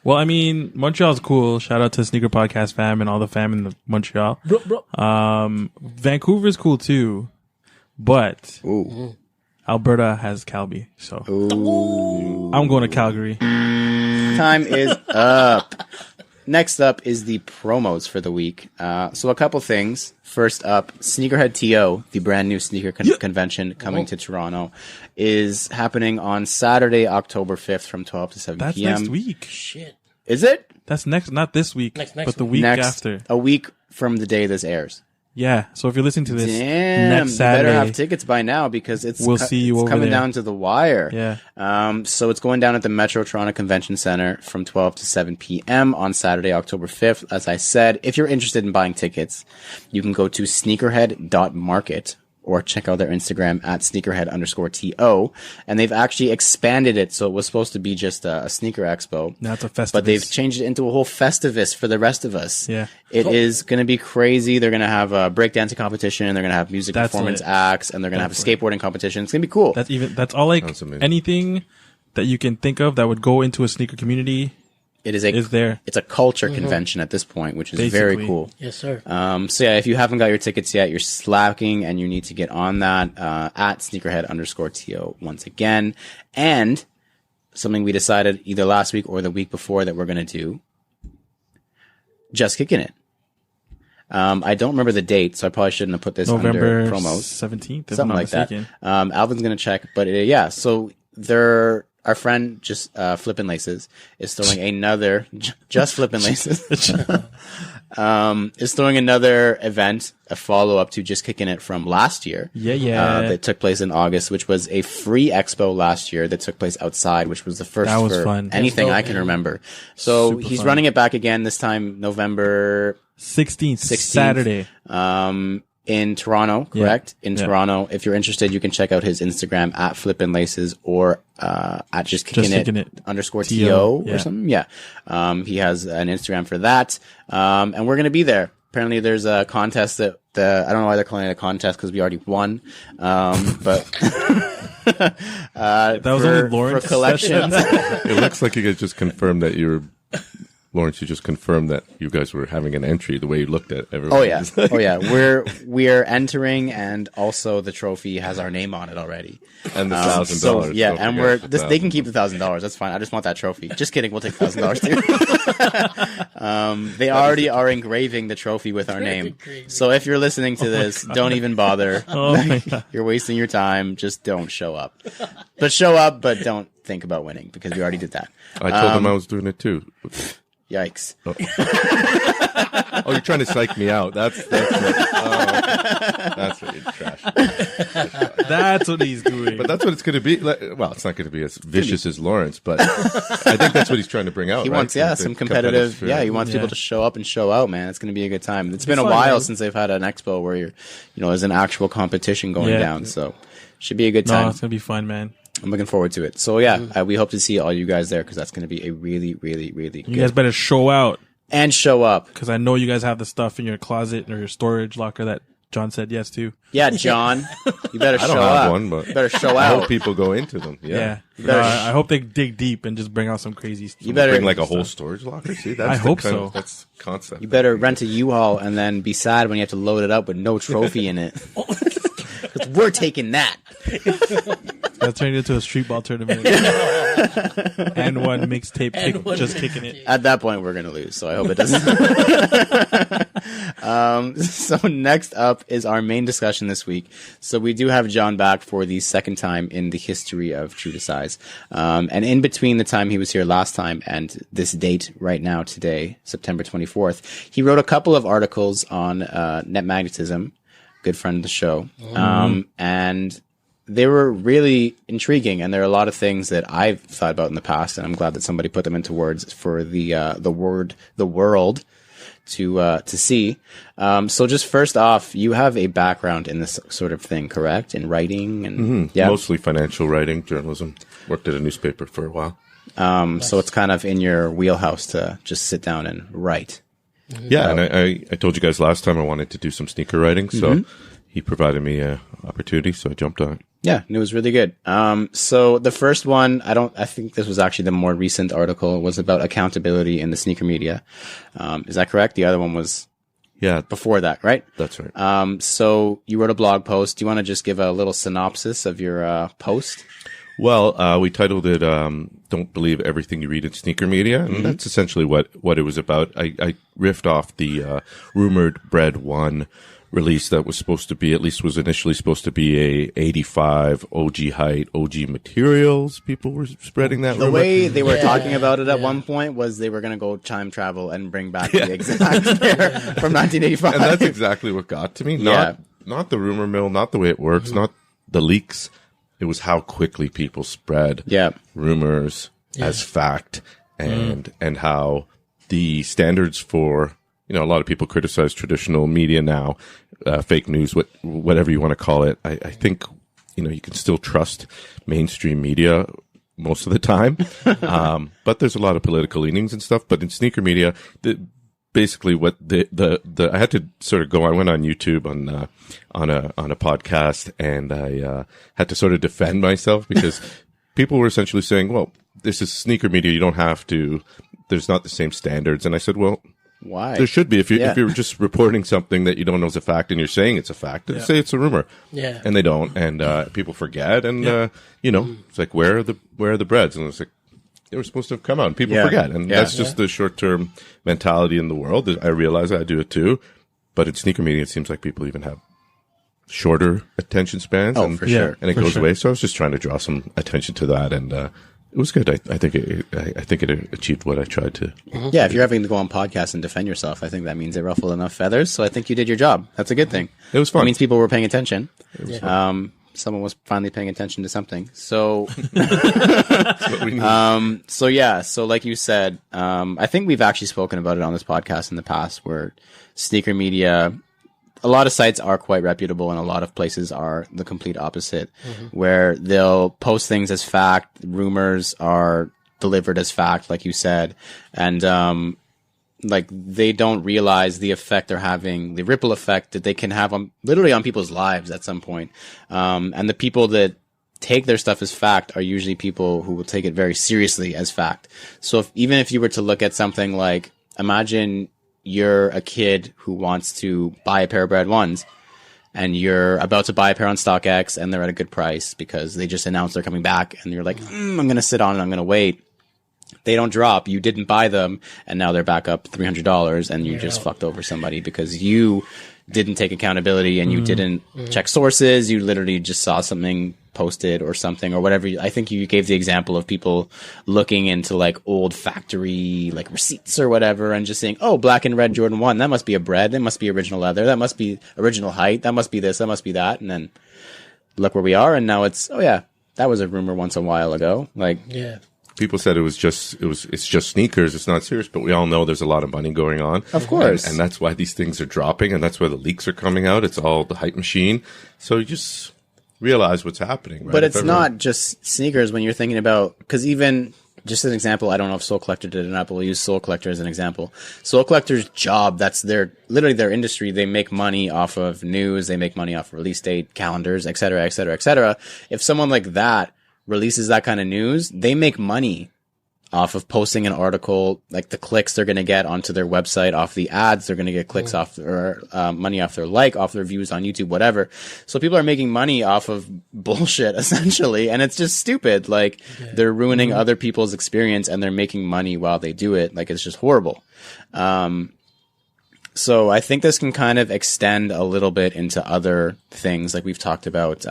Well, I mean, Montreal's cool. Shout out to Sneaker Podcast fam and all the fam in Montreal. Vancouver's cool too, but Alberta has Calgary, so I'm going to Calgary. Time is up. Next up is the promos for the week. So a couple things. First up, Sneakerhead TO, the brand new sneaker convention coming to Toronto, is happening on Saturday, October 5th from 12 to 7 That's p.m. next week. Shit. Is it? That's not this week, Next but the week after. A week from the day this airs. Yeah. So if you're listening to this you next Saturday, better have tickets by now because we'll see you over coming there. down to the wire. Yeah. So it's going down at the Metro Toronto Convention Center from 12 to 7 p.m. on Saturday, October 5th. As I said, if you're interested in buying tickets, you can go to sneakerhead.market or check out their Instagram at sneakerhead_TO. And they've actually expanded it. So it was supposed to be just a sneaker expo. Now it's a Festivus. But they've changed it into a whole Festivus for the rest of us. Yeah. It is going to be crazy. They're going to have a breakdancing competition. They're going to have music That's performance lit. acts. And they're going to have a skateboarding competition. It's going to be cool. That's all like anything that you can think of that would go into a sneaker community. Is there. It's a culture convention at this point, which is Basically. very cool. Yes, sir. So yeah, if you haven't got your tickets yet, you're slacking and you need to get on that, at sneakerhead_TO once again. And something we decided either last week or the week before that we're going to do, Just Kicking It. I don't remember the date, so I probably shouldn't have put this November under promos. 17th, Something like that. Alvin's going to check, but yeah, so our friend just Flippin' Laces is throwing another just Flippin' Laces is throwing another event, a follow up to Just Kicking It from last year. That took place in August, which was a free expo last year that took place outside, which was the first for fun. anything I can remember. So Super he's fun. running it back again this time November 16th, Saturday. In Toronto, correct? In Toronto. If you're interested, you can check out his Instagram at Flippin' Laces or at Just Kicking It _TO or something. Yeah. He has an Instagram for that. And we're going to be there. Apparently there's a contest that I don't know why they're calling it a contest because we already won. But that was only Lawrence for collections. It looks like you guys just confirmed that Lawrence, you just confirmed that you guys were having an entry the way you looked at everybody. Oh yeah. We're entering, and also the trophy has our name on it already. And the $1,000. So, yeah, and they can keep the $1,000. That's fine. I just want that trophy. Just kidding. We'll take $1,000 too. They already are engraving the trophy with our name. So if you're listening to this, don't even bother. My God. You're wasting your time. Just don't show up. But show up, but don't think about winning because we already did that. I told them I was doing it too. Yikes. Oh, you're trying to psych me out. That's what you're trash. That's what he's doing. But that's what it's going to be. Well, it's not going to be as vicious as Lawrence, but I think that's what he's trying to bring out. He wants, some competitive. Yeah, he wants people to show up and show out, man. It's going to be a good time. It's been a while since they've had an expo where there's an actual competition going down. So should be a good time. No, it's going to be fun, man. I'm looking forward to it. So yeah, we hope to see all you guys there because that's going to be a really, really, really good. You guys better show out. And show up. Because I know you guys have the stuff in your closet or your storage locker that John said yes to. Yeah, John. You better show up. I don't have one, but you better show I out. hope people go into them. Yeah. I hope they dig deep and just bring out some crazy stuff. You better bring like a whole storage locker. See, that's I hope so. That's the concept. You better rent a U-Haul and then be sad when you have to load it up with no trophy in it. Because we're taking that. That turned into a street ball tournament. And one mixtape just kicking it. At that point, we're going to lose, so I hope it doesn't. So next up is our main discussion this week. So we do have John back for the second time in the history of True to Size. And in between the time he was here last time and this date right now, today, September 24th, he wrote a couple of articles on net magnetism, good friend of the show. And they were really intriguing, and there are a lot of things that I've thought about in the past, and I'm glad that somebody put them into words for the world to see. So just first off, you have a background in this sort of thing, correct? In writing and mostly financial writing, journalism. Worked at a newspaper for a while. So it's kind of in your wheelhouse to just sit down and write. Yeah, and I told you guys last time I wanted to do some sneaker writing, so he provided me an opportunity, so I jumped on it. Yeah, and it was really good. So the first one, I think this was actually the more recent article, was about accountability in the sneaker media. Is that correct? The other one was before that, right? That's right. So you wrote a blog post. Do you want to just give a little synopsis of your post? Well, we titled it "Don't Believe Everything You Read in Sneaker Media," and that's essentially what it was about. I riffed off the rumored Bread 1 release that was supposed to be, at least was initially supposed to be, a 85 OG height, OG materials. People were spreading that rumor. The way they were talking about it at one point was they were going to go time travel and bring back the exact pair from 1985. And that's exactly what got to me. Not the rumor mill, not the way it works, not the leaks. It was how quickly people spread rumors as fact, and how the standards for, a lot of people criticize traditional media now, fake news, whatever you want to call it. I think, you can still trust mainstream media most of the time. But there's a lot of political leanings and stuff. But in sneaker media, basically what I had to sort of I went on YouTube on a podcast, and I had to sort of defend myself because people were essentially saying, well, this is sneaker media. You don't have to, there's not the same standards. And I said, well, why? There should be. If you're just reporting something that you don't know is a fact and you're saying it's a fact, say it's a rumor. Yeah. And they don't. And people forget. And, it's like, where are the breads? And it's like, they were supposed to have come out, and people forget. And that's just the short-term mentality in the world. I realize I do it too. But in sneaker media, it seems like people even have shorter attention spans. Oh, for sure. And it goes away. So I was just trying to draw some attention to that. And it was good. I think it achieved what I tried to. Yeah, if you're having to go on podcasts and defend yourself, I think that means it ruffled enough feathers. So I think you did your job. That's a good thing. It was fun. It means people were paying attention. It was fun. Someone was finally paying attention to something. So, That's what we need. So like you said, I think we've actually spoken about it on this podcast in the past, where sneaker media, a lot of sites are quite reputable, and a lot of places are the complete opposite, where they'll post things as fact, rumors are delivered as fact, like you said, and like they don't realize the effect they're having, the ripple effect that they can have on literally on people's lives at some point. And the people that take their stuff as fact are usually people who will take it very seriously as fact. So even if you were to look at something like, imagine you're a kid who wants to buy a pair of Bread 1s, and you're about to buy a pair on StockX, and they're at a good price because they just announced they're coming back, and you're like, I'm going to sit on it, I'm going to wait. They don't drop, you didn't buy them, and now they're back up $300, and you just fucked over somebody because you didn't take accountability and you didn't check sources. You literally just saw something posted or something or whatever. I think you gave the example of people looking into like old factory like receipts or whatever and just saying, oh, black and red Jordan 1, that must be a Bread, that must be original leather, that must be original height, that must be this, that must be that. And then look where we are, and now it's, oh yeah, that was a rumor once a while ago. Like, Yeah. People said it's just sneakers. It's not serious, but we all know there's a lot of money going on. Of course. And that's why these things are dropping, and that's why the leaks are coming out. It's all the hype machine. So you just realize what's happening, right? But it's not just sneakers when you're thinking about, because even just an example, I don't know if Soul Collector did it or not, but we'll use Soul Collector as an example. Soul Collector's job, that's literally their industry. They make money off of news. They make money off of release date, calendars, et cetera, et cetera, et cetera. If someone like that releases that kind of news, they make money off of posting an article, like the clicks they're going to get onto their website, off the ads, they're going to get clicks off or money off off their views on YouTube, whatever. So people are making money off of bullshit essentially. And it's just stupid. Like they're ruining other people's experience and they're making money while they do it. Like it's just horrible. So I think this can kind of extend a little bit into other things. Like we've talked about,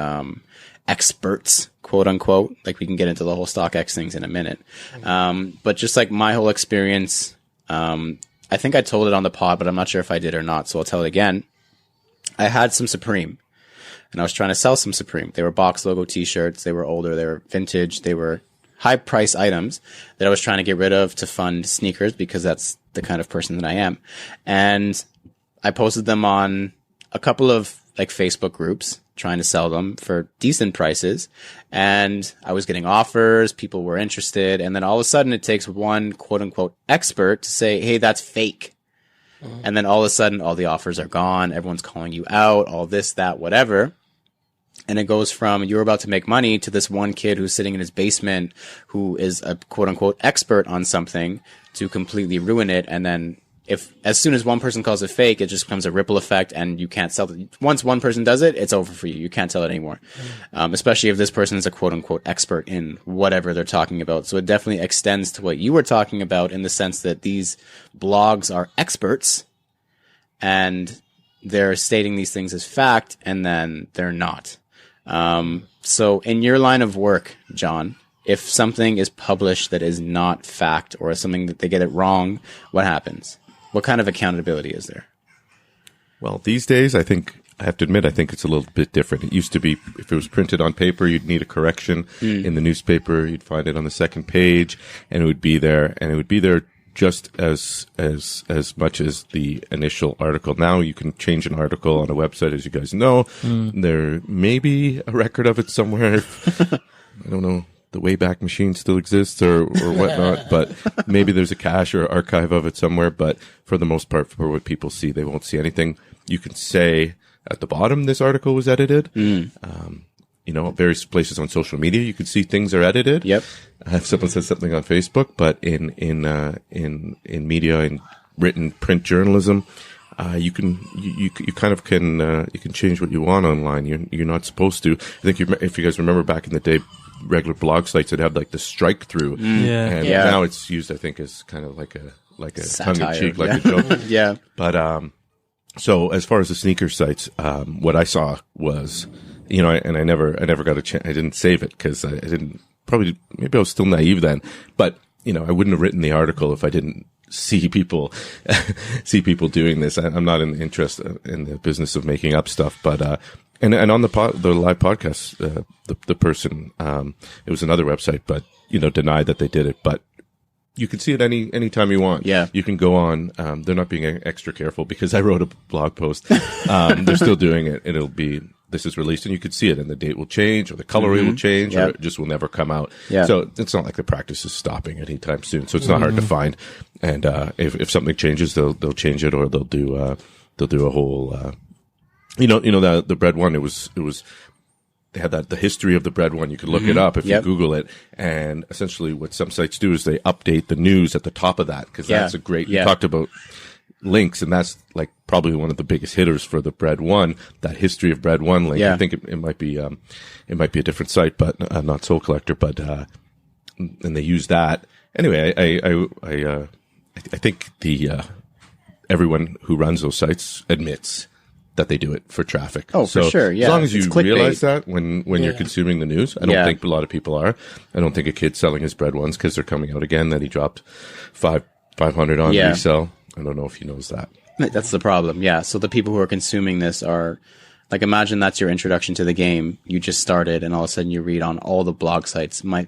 experts, quote unquote. Like we can get into the whole StockX things in a minute. But just like my whole experience, I think I told it on the pod, but I'm not sure if I did or not. So I'll tell it again. I had some Supreme and I was trying to sell some Supreme. They were box logo t-shirts. They were older. They were vintage. They were high price items that I was trying to get rid of to fund sneakers because that's the kind of person that I am. And I posted them on a couple of like Facebook groups trying to sell them for decent prices. And I was getting offers. People were interested. And then all of a sudden it takes one quote unquote expert to say, hey, that's fake. And then all of a sudden all the offers are gone. Everyone's calling you out, all this, that, whatever. And it goes from you're about to make money to this one kid who's sitting in his basement who is a quote unquote expert on something to completely ruin it. And then as soon as one person calls it fake, it just becomes a ripple effect and you can't sell it. Once one person does it, it's over for you. You can't sell it anymore. Especially if this person is a quote unquote expert in whatever they're talking about. So it definitely extends to what you were talking about in the sense that these blogs are experts and they're stating these things as fact and then they're not. So in your line of work, Jon, if something is published that is not fact or something that they get it wrong, what happens? What kind of accountability is there? Well, these days, I have to admit, I think it's a little bit different. It used to be, if it was printed on paper, you'd need a correction in the newspaper. You'd find it on the second page and it would be there, just as much as the initial article. Now you can change an article on a website, as you guys know. There may be a record of it somewhere. I don't know. The Wayback Machine still exists or whatnot, but maybe there's a cache or archive of it somewhere. But for the most part, for what people see, they won't see anything. You can say at the bottom, this article was edited. Various places on social media, you can see things are edited. Yep. If someone says something on Facebook, but in media, in written print journalism, you can change what you want online. You're not supposed to. I think if you guys remember back in the day, regular blog sites that had like the strike through, and now it's used, I think, as kind of like a tongue in cheek, like a joke. Yeah. But so as far as the sneaker sites, what I saw was, and I never got a chance. I didn't save it because I didn't. Probably maybe I was still naive then, but I wouldn't have written the article if I didn't see people doing this. I'm not in the business of making up stuff, but and on the live podcast, the person, it was another website, but denied that they did it. But you can see it any time you want. Yeah, you can go on. They're not being extra careful because I wrote a blog post. They're still doing it, and it'll be. This is released, and you could see it, and the date will change, or the color will change, or it just will never come out. Yeah. So it's not like the practice is stopping anytime soon. So it's not hard to find. And if something changes, they'll change it, or they'll do a whole. The bread one. It was they had the history of the bread one. You could look it up if you Google it. And essentially, what some sites do is they update the news at the top of that because that's a great. You talked about links, and that's like probably one of the biggest hitters for the bread one, that history of bread one link. I think it might be a different site, but not Soul Collector, but and they use that anyway. I think everyone who runs those sites admits that they do it for traffic. Oh, for sure. Yeah. As long as you realize that when you're consuming the news, I don't think a lot of people are. I don't think a kid's selling his bread ones because they're coming out again that he dropped 500 on resell. I don't know if he knows that. That's the problem. Yeah. So the people who are consuming this are like, imagine that's your introduction to the game. You just started and all of a sudden you read on all the blog sites, my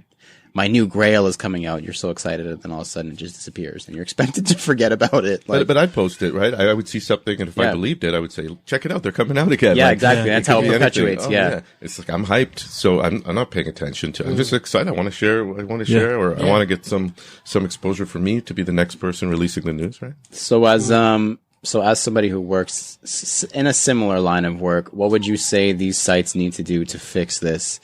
new Grail is coming out. You're so excited. And then all of a sudden it just disappears and you're expected to forget about it. But I'd post it, right? I would see something. And if I believed it, I would say, check it out. They're coming out again. Yeah, exactly. That's how it perpetuates. Yeah. It's like, I'm hyped. So I'm not paying attention to it. I'm just excited. I want to share, or I want to get some exposure for me to be the next person releasing the news, right? So as somebody who works in a similar line of work, what would you say these sites need to do to fix this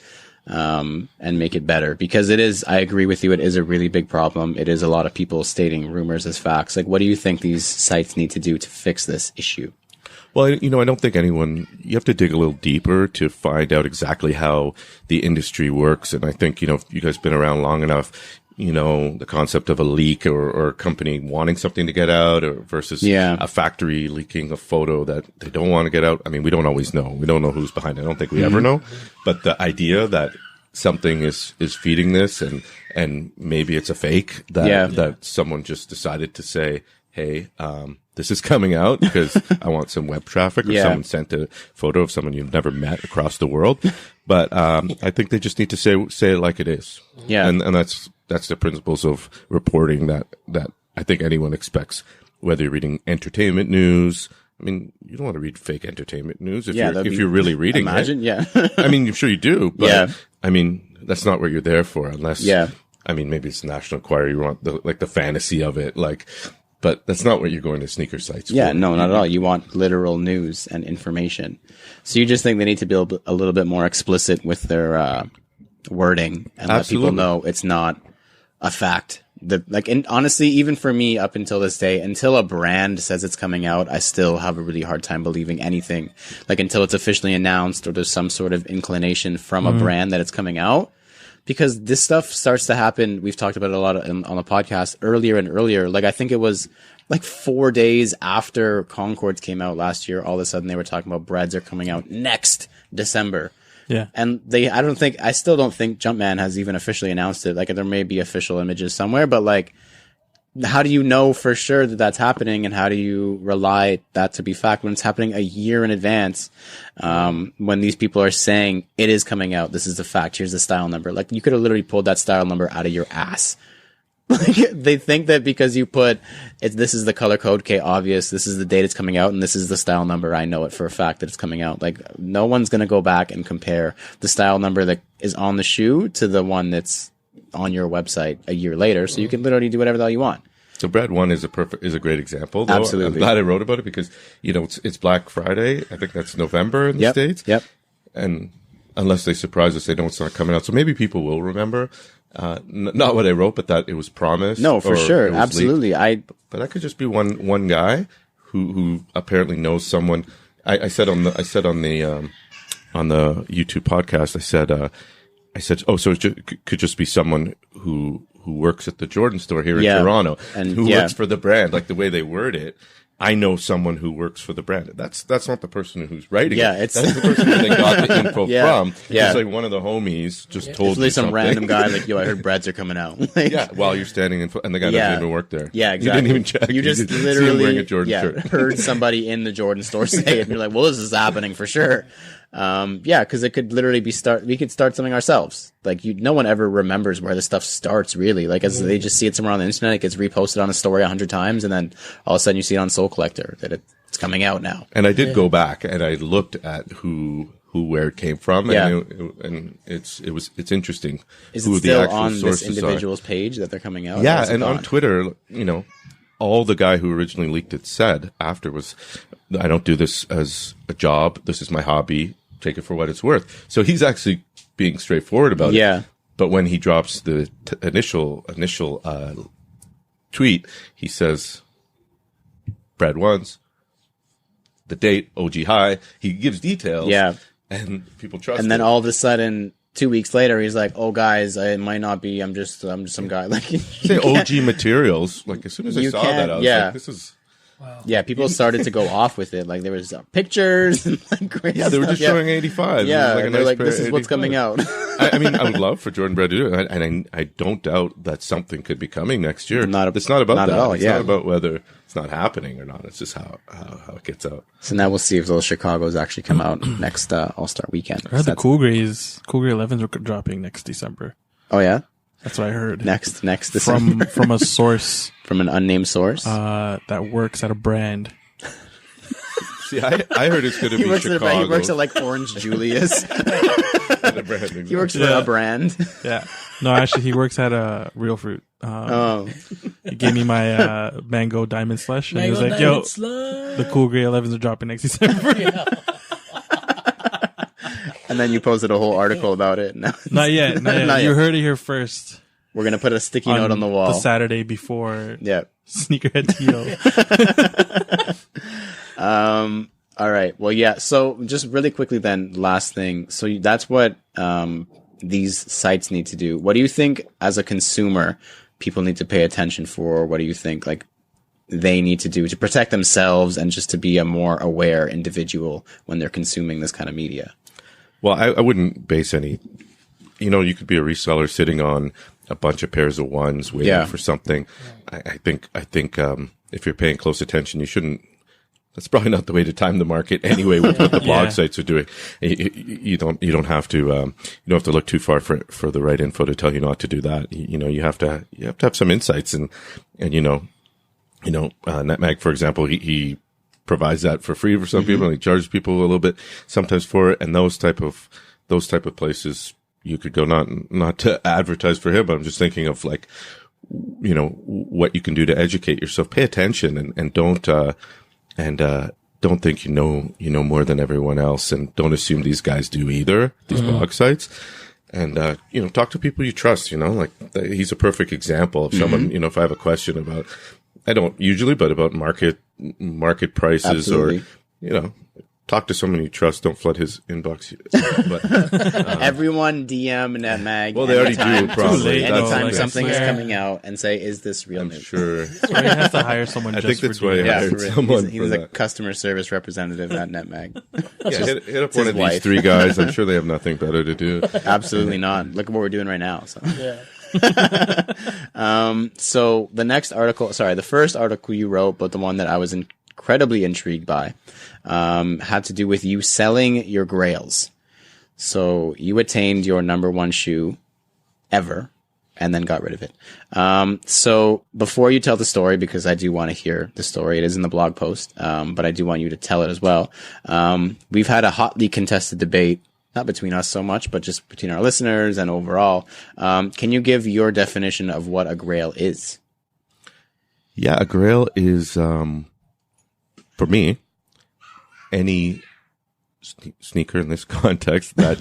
and make it better? Because I agree with you, it is a really big problem. It is a lot of people stating rumors as facts. Like, what do you think these sites need to do to fix this issue? Well, I don't think you have to dig a little deeper to find out exactly how the industry works. And I think, if you guys been around long enough, the concept of a leak or a company wanting something to get out versus a factory leaking a photo that they don't want to get out. I mean, we don't always know. We don't know who's behind it. I don't think we ever know. But the idea that something is feeding this and maybe it's a fake that someone just decided to say, hey, this is coming out because I want some web traffic, or someone sent a photo of someone you've never met across the world. But I think they just need to say it like it is. Yeah. And that's the principles of reporting that I think anyone expects, whether you're reading entertainment news. I mean, you don't want to read fake entertainment news if you're really reading it. Yeah. I mean, I'm sure you do, but yeah. I mean, that's not what you're there for unless, I mean, maybe it's National Enquirer. You want the fantasy of it, but that's not what you're going to sneaker sites for. Yeah, no, not at all. You want literal news and information. So you just think they need to be a little bit more explicit with their wording and let people know it's not a fact. And honestly, even for me, up until this day, until a brand says it's coming out, I still have a really hard time believing anything. Like until it's officially announced or there's some sort of inclination from a brand that it's coming out. Because this stuff starts to happen. We've talked about it a lot on the podcast earlier and earlier. Like I think it was like 4 days after Concords came out last year, all of a sudden they were talking about breads are coming out next December. Yeah. And I still don't think Jumpman has even officially announced it. Like there may be official images somewhere, but like, how do you know for sure that that's happening? And how do you rely that to be fact when it's happening a year in advance? When these people are saying it is coming out, this is the fact. Here's the style number. Like you could have literally pulled that style number out of your ass. Like they think that because you put this is the color code, okay, obvious, this is the date it's coming out, and this is the style number, I know it for a fact that it's coming out. Like no one's gonna go back and compare the style number that is on the shoe to the one that's on your website a year later. So you can literally do whatever the hell you want. So Bread One is a great example. Though. Absolutely. I'm glad I wrote about it because it's Black Friday. I think that's November in the States. Yep. And unless they surprise us, they know it's not coming out. So maybe people will remember. Not what I wrote, but that it was promised. No, for sure, absolutely. But that could just be one guy who apparently knows someone. I said on the YouTube podcast, I said, oh, so it could just be someone who works at the Jordan store here in Toronto and who works for the brand, like the way they word it. I know someone who works for the brand. That's not the person who's writing it. That's the person that they got the info from. It's like one of the homies just told you some something. random guy like, yo, I heard breads are coming out. While you're standing and the guy doesn't even work there. Yeah, exactly. You didn't even check. You just literally see him wearing a Jordan shirt. Heard somebody in the Jordan store say it, and you're like, well, this is happening for sure. Because it could literally we could start something ourselves. Like no one ever remembers where this stuff starts really. Like as they just see it somewhere on the internet, it gets reposted on a story 100 times, and then all of a sudden you see it on Soul Collector that it's coming out now. And I did go back and I looked at where it came from, and it's interesting. Is who it still the actual on sources this individual's page that they're coming out? Yeah, and on Twitter, all the guy who originally leaked it said after was, I don't do this as a job. This is my hobby. Take it for what it's worth. So he's actually being straightforward about it. Yeah. But when he drops the initial tweet, he says, Bread Ones, the date, OG High. He gives details. Yeah. And people trust And then all of a sudden, 2 weeks later, he's like, "Oh, guys, it might not be. I'm just some guy." Like say OG materials. Like as soon as I saw that, I was like, "This is." Wow. Yeah, people started to go off with it. Like there was pictures and like crazy. Yeah, they were just showing 85. Yeah, like they're like, "This is what's coming out." I mean, I would love for Jordan Bread to do it, and I don't doubt that something could be coming next year. It's not about that. At all, it's not about whether it's not happening or not. It's just how it gets out. So now we'll see if those Chicagos actually come out next All-Star weekend. I heard the Cool Gray 11s are dropping next December. Oh yeah, that's what I heard. Next December. from a source, from an unnamed source that works at a brand. See, I heard it's going to be Chicago. He works at like Orange Julius. He works for a brand. Yeah. No, actually, he works at Real Fruit. He gave me my mango diamond slush, and he was like, "Yo, the Cool Gray 11s are dropping next December." Yeah. And then you posted a whole article about it. No, not yet. You heard it here first. We're gonna put a sticky note on the wall the Saturday before. Yeah. Sneakerhead Tito. All right. Well, yeah. So just really quickly then, last thing. So that's what these sites need to do. What do you think as a consumer people need to pay attention for? What do you think like they need to do to protect themselves and just to be a more aware individual when they're consuming this kind of media? Well, I wouldn't base any, you could be a reseller sitting on a bunch of pairs of ones waiting for something. I think if you're paying close attention, you shouldn't. That's probably not the way to time the market anyway with what the blog sites are doing. You don't have to look too far for the right info to tell you not to do that. You have to have some insights and NetMag, for example, he provides that for free for some people, and he charges people a little bit sometimes for it. And those type of places, you could go, not to advertise for him, but I'm just thinking of like, what you can do to educate yourself. Pay attention and don't think you know more than everyone else, and don't assume these guys do either, these blog sites. And, talk to people you trust, like he's a perfect example of someone, if I have a question about, I don't usually, but about market prices. Absolutely. Or, talk to someone you trust. Don't flood his inbox. But, everyone DM NetMag. Well, they already do, probably. Anytime something is coming out, and say, "Is this real news?" Sure. That's why he has to hire someone. I think that's why he hired someone. He's a customer service representative at NetMag. Hit up one of these three guys. I'm sure they have nothing better to do. Absolutely not. Look at what we're doing right now. So. Yeah. So the first article you wrote, but the one that I was incredibly intrigued by, had to do with you selling your Grails. So you attained your number one shoe ever and then got rid of it. So before you tell the story, because I do want to hear the story, it is in the blog post, but I do want you to tell it as well. We've had a hotly contested debate, not between us so much, but just between our listeners and overall. Can you give your definition of what a Grail is? Yeah, a Grail is, for me, any sneaker in this context that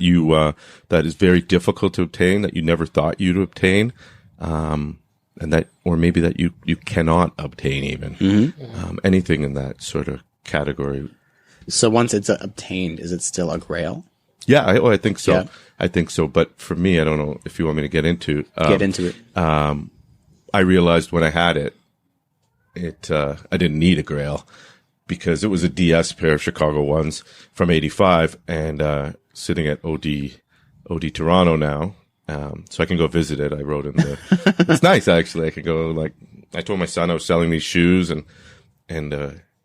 that is very difficult to obtain, that you never thought you'd obtain, and that, or maybe that you cannot obtain even. Anything in that sort of category. So once it's obtained, is it still a Grail? Yeah, I think so. Yeah. I think so. But for me, I don't know if you want me to get into it. I realized when I had it, I didn't need a Grail because it was a DS pair of Chicago ones from '85 and sitting at OD Toronto now. So I can go visit it. I wrote in the. It's nice actually. I can go I told my son I was selling these shoes and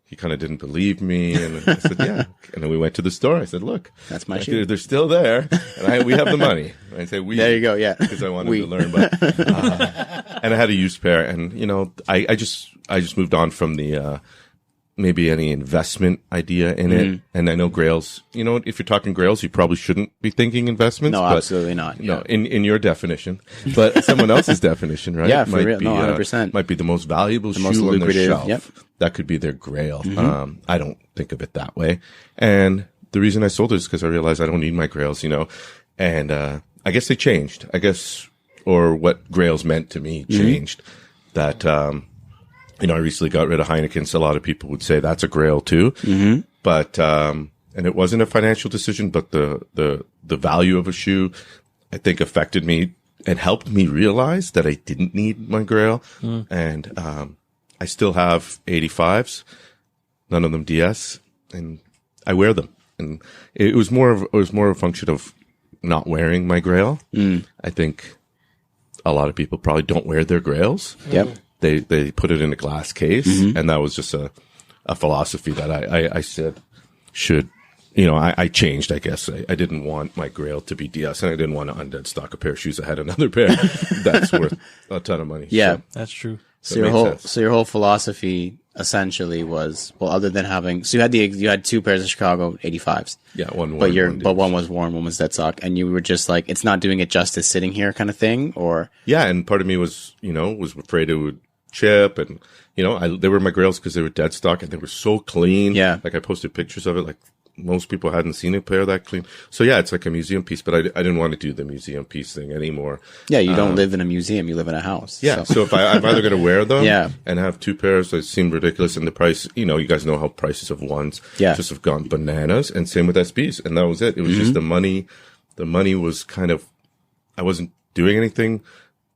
he kind of didn't believe me, and I said, "Yeah." And then we went to the store. I said, "Look, that's my shoe. They're still there, and we have the money." And I say, "We." There you go. Yeah, because I wanted to learn. But and I had a used pair, and I just moved on from the maybe any investment idea in it. And I know Grails. If you're talking Grails, you probably shouldn't be thinking investments. No, absolutely not. No, in your definition, but someone else's definition, right? Yeah, for real. No, 100%. Might be the most valuable shoe most on their lucrative. shelf. Yep. That could be their Grail. I don't think of it that way. And the reason I sold it is because I realized I don't need my Grails, and I guess they changed. Or what Grails meant to me changed. That, I recently got rid of Heineken's. A lot of people would say that's a Grail too. But, and it wasn't a financial decision, but the value of a shoe, I think, affected me and helped me realize that I didn't need my Grail. And, I still have 85s, none of them DS, and I wear them. And it was more of a function of not wearing my Grail. I think a lot of people probably don't wear their Grails. Yep. They put it in a glass case, and that was just a philosophy that I said should, I changed, I guess. I didn't want my Grail to be DS, and I didn't want to undead stock a pair of shoes. I had another pair that's worth a ton of money. Yeah, so. That's true. So your whole philosophy essentially was, well, other than having, so you had two pairs of Chicago 85s. Yeah, one but one was worn, one was dead stock, and you were just like, it's not doing it justice sitting here kind of thing, or? Yeah, and part of me was, was afraid it would chip, and they were my Grails because they were dead stock and they were so clean. Yeah, I posted pictures of it. Most people hadn't seen a pair that clean. So yeah, it's like a museum piece, but I didn't want to do the museum piece thing anymore. Yeah, you don't live in a museum; you live in a house. Yeah, so if I'm either going to wear them, yeah, and have two pairs that seem ridiculous, and the price, you guys know how prices of ones just have gone bananas, and same with SBs, and that was it. It was just the money. The money was kind of, I wasn't doing anything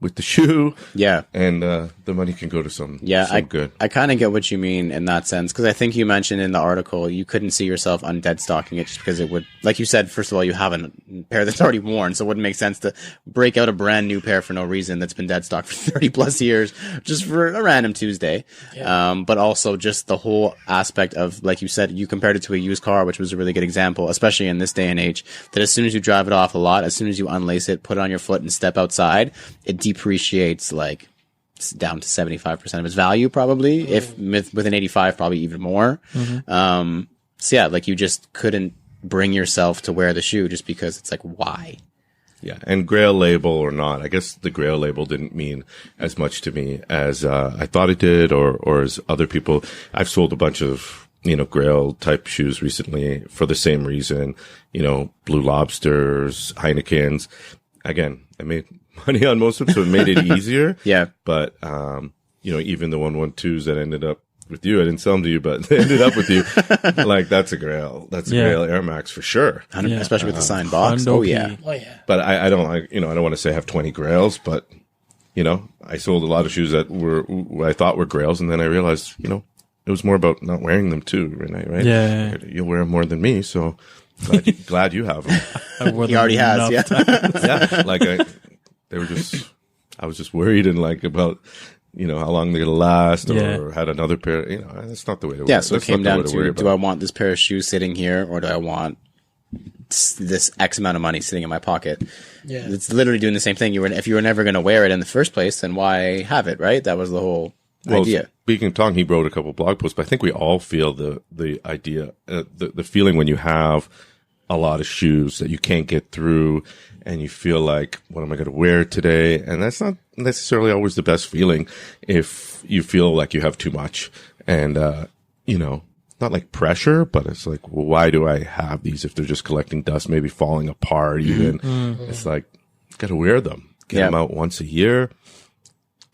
with the shoe. Yeah. And the money can go to some good. I kind of get what you mean in that sense, because I think you mentioned in the article you couldn't see yourself undead stocking it just because it would, like you said, first of all, you have a pair that's already worn, so it wouldn't make sense to break out a brand new pair for no reason that's been dead stock for 30 plus years just for a random Tuesday. Yeah. But also just the whole aspect of, like you said, you compared it to a used car, which was a really good example, especially in this day and age, that as soon as you drive it off a lot, as soon as you unlace it, put it on your foot and step outside, it depreciates like down to 75% of its value, probably. If with an 85, probably even more. So yeah, like you just couldn't bring yourself to wear the shoe just because it's like, why? Yeah, and Grail label or not, I guess the Grail label didn't mean as much to me as I thought it did, or as other people. I've sold a bunch of, Grail type shoes recently for the same reason, Blue Lobsters, Heinekens. Again, I made money on most of them, so it made it easier. Yeah. But, even the 112s that ended up with you, I didn't sell them to you, but they ended up with you. Like, that's a Grail. That's a Grail Air Max for sure. Especially with the signed box. Oh yeah. But I don't, I don't want to say I have 20 Grails, but, I sold a lot of shoes that I thought were Grails, and then I realized, it was more about not wearing them too, Renee, right? Yeah. You'll wear them more than me, so glad you have them. He already has, yeah. Yeah, like I was just worried and like about, how long they're gonna last, or had another pair. That's not the way to. Yeah, so it came down to: do I about. want this pair of shoes sitting here, or do I want this X amount of money sitting in my pocket? Yeah, it's literally doing the same thing. If you were never going to wear it in the first place, then why have it? Right? That was the whole idea. Speaking of Tong, he wrote a couple blog posts, but I think we all feel the idea, the feeling when you have a lot of shoes that you can't get through, and you feel like, what am I going to wear today? And that's not necessarily always the best feeling if you feel like you have too much. And, not like pressure, but it's like, well, why do I have these if they're just collecting dust, maybe falling apart even? It's like, got to wear them. Get them out once a year.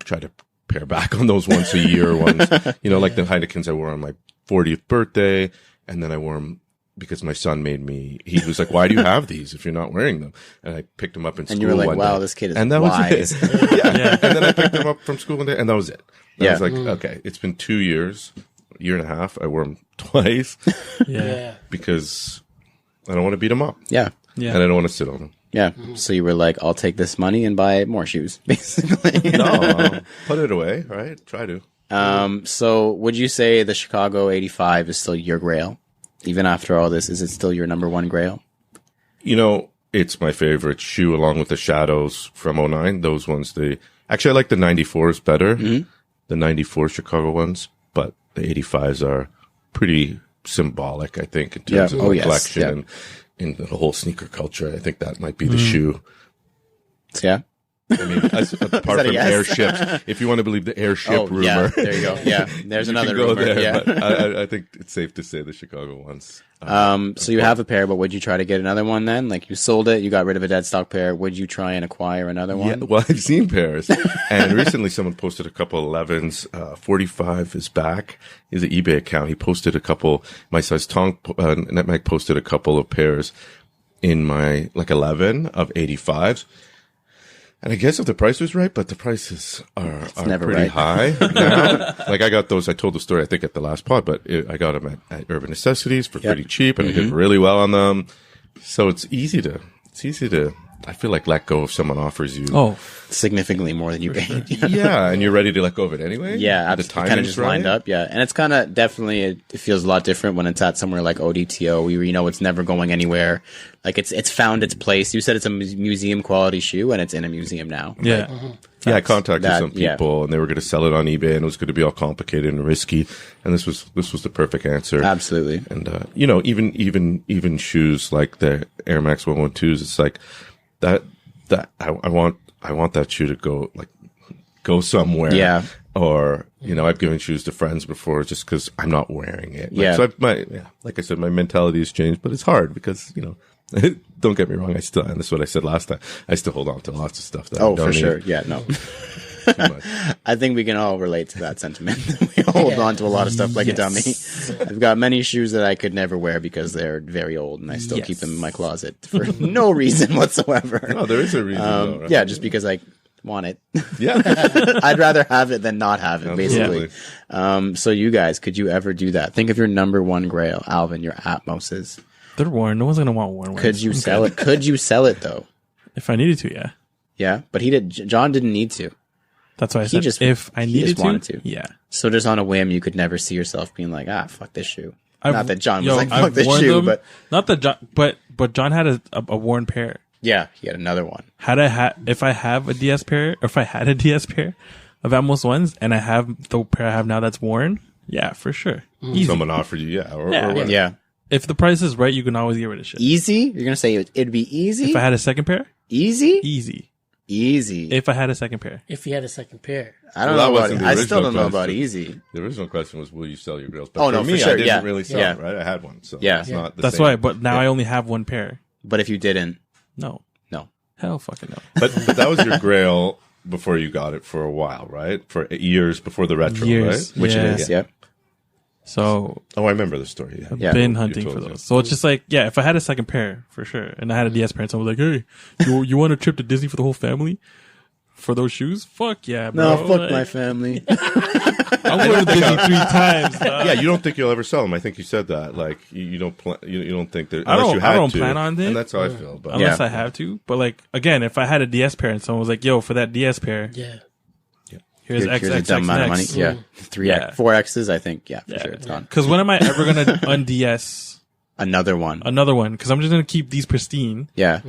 Try to pare back on those once a year ones. Like the Heinekens I wore on my 40th birthday, and then I wore them because my son he was like, why do you have these if you're not wearing them? And I picked them up in school. And you were like, wow, day. This kid is and that wise. Was it. Yeah. And then I picked them up from school one day, and that was it. And I was like, okay, it's been 2 years, year and a half. I wore them twice. Because I don't want to beat them up. Yeah. And I don't want to sit on them. Yeah. So you were like, I'll take this money and buy more shoes, basically. No, put it away, right? Try to. So would you say the Chicago 85 is still your Grail? Even after all this, is it still your number one Grail? It's my favorite shoe along with the Shadows from 09. Those ones, actually I like the 94s better, the 94 Chicago ones, but the 85s are pretty symbolic, I think, in terms of the collection and in the whole sneaker culture. I think that might be the shoe. Yeah. I mean, apart from airships, if you want to believe the airship rumor. Yeah, there you go. Yeah, there's another rumor. There, but I think it's safe to say the Chicago ones. So you have a pair, but would you try to get another one then? Like you sold it, you got rid of a dead stock pair. Would you try and acquire another one? Yeah, well, I've seen pairs. And recently someone posted a couple 11s. 45 is back. He's an eBay account. He posted a couple, my size Tong, NetMag posted a couple of pairs in my 11 of 85s. And I guess if the price was right, but the prices are pretty high now. Like I got those, I told the story, I think at the last pod, but I got them at Urban Necessities for pretty cheap, and I did really well on them. So it's easy to, I feel like, let go if someone offers you significantly more than you paid. Yeah, and you're ready to let go of it anyway. Yeah, the time kind of just lined up. Yeah, and it's kind of definitely it feels a lot different when it's at somewhere like ODTO, where it's never going anywhere. Like it's found its place. You said it's a museum quality shoe, and it's in a museum now. Yeah. Yeah, I contacted some people, and they were going to sell it on eBay, and it was going to be all complicated and risky. And this was the perfect answer. Absolutely. And even shoes like the Air Max 112s, it's like that I want that shoe to go somewhere. Yeah. Or I've given shoes to friends before just because I'm not wearing it. So like I said, my mentality has changed, but it's hard because don't get me wrong. And this is what I said last time. I still hold on to lots of stuff that I don't for sure. need. Yeah, no. I think we can all relate to that sentiment. We hold on to a lot of stuff like a dummy. I've got many shoes that I could never wear because they're very old, and I still keep them in my closet for no reason whatsoever. No, there is a reason. Though, right? Yeah, just because I want it. Yeah. I'd rather have it than not have it, basically. So you guys, could you ever do that? Think of your number one Grail, Alvin, your Atmoses. They're worn. No one's going to want worn ones. Could you sell it? Could you sell it, though? If I needed to, yeah. Yeah, but John didn't need to. That's why I said if I wanted to. Yeah. So just on a whim, you could never see yourself being like, fuck this shoe. Not that John was like, fuck I've this shoe, them, but not that John, but John had a worn pair. Yeah, he had another one. If I have a DS pair, or if I had a DS pair, of Atmos ones, and I have the pair I have now that's worn. Yeah, for sure. Easy. Someone offered you, or whatever. Yeah. If the price is right, you can always get rid of shit. Easy? You're gonna say it'd be easy? If I had a second pair, Easy? easy. If I had a second pair, If you had a second pair. I don't know about I still don't know about easy. The original question was, will you sell your grills? But Oh, no, for me, for sure, I didn't yeah. really sell Yeah. it, right? I had one. So Yeah. it's not the that's same. why. But now I only have one pair. But if you didn't, No, no. hell, fucking no. But that was your Grail before you got it for a while, right? For years before the retro, Years. right? Which Yeah. it is, yep. So Oh, I remember the story. Yeah. Yeah. been You hunting told for me. those. So it's just like, yeah, if I had a second pair, for sure, and I had a DS pair, and someone was like, hey, you want a trip to Disney for the whole family? For those shoes? Fuck yeah, bro. No, fuck Like, my family. I'm going to Disney 3 times. dog. Yeah, you don't think you'll ever sell them. I think you said that. Like you don't plan. You don't think that. I Unless don't- you had I don't to, plan on it. and that's how I feel. But Unless Yeah. I have to. But like, again, if I had a DS pair and someone was like, yo, for that DS pair, Yeah. here's Here's a dumb amount of money. XXX. Yeah. 3X, Yeah. 4X's, I think. Yeah, for sure. It's gone. Because when am I ever going to un-DS Another one. another one? Because I'm just going to keep these pristine, Yeah.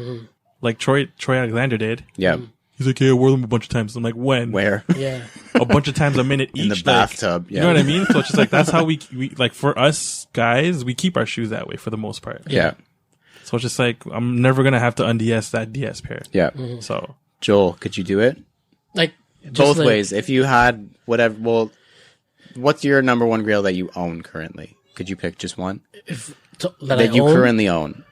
like Troy Alexander did. Yeah. He's like, yeah, I wore them a bunch of times. I'm like, when? Where? Yeah. A bunch of times a minute each. In the like, bathtub. Yeah. You know what I mean? So it's just like, that's how we like, for us guys, we keep our shoes that way for the most part. Yeah. So it's just like, I'm never going to have to un-DS that DS pair. Yeah. So Joel, could you do it? Like, just Both like- ways. If you had whatever, well, what's your number one Grail that you own currently? Could you pick just one that you currently own?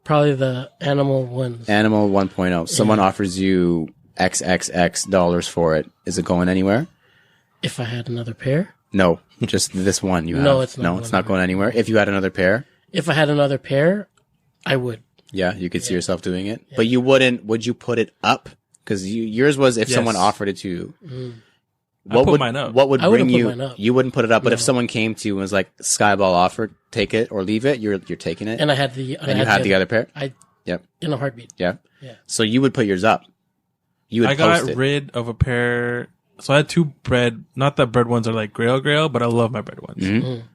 Probably the animal ones. Animal 1.0. Someone offers you XXX dollars for it. Is it going anywhere? If I had another pair. No, just this one you have. No, it's not No, going it's not going anywhere. If you had another pair, If I had another pair, I would. yeah, you could see yourself doing it. But you wouldn't. Would you put it up? Because yours was if Yes. someone offered it to you. I put mine up. What would I bring wouldn't put you? mine up. You wouldn't put it up. But if No. someone came to you and was like, "Skyball offer, take it or leave it," you're taking it. And I had the. And you had the other pair. I Yep. in a heartbeat. Yeah. Yeah. So you would put yours up. You would I post got it. rid of a pair. So I had two bread. Not that bread ones are like Grail, but I love my bread ones. Mm-hmm.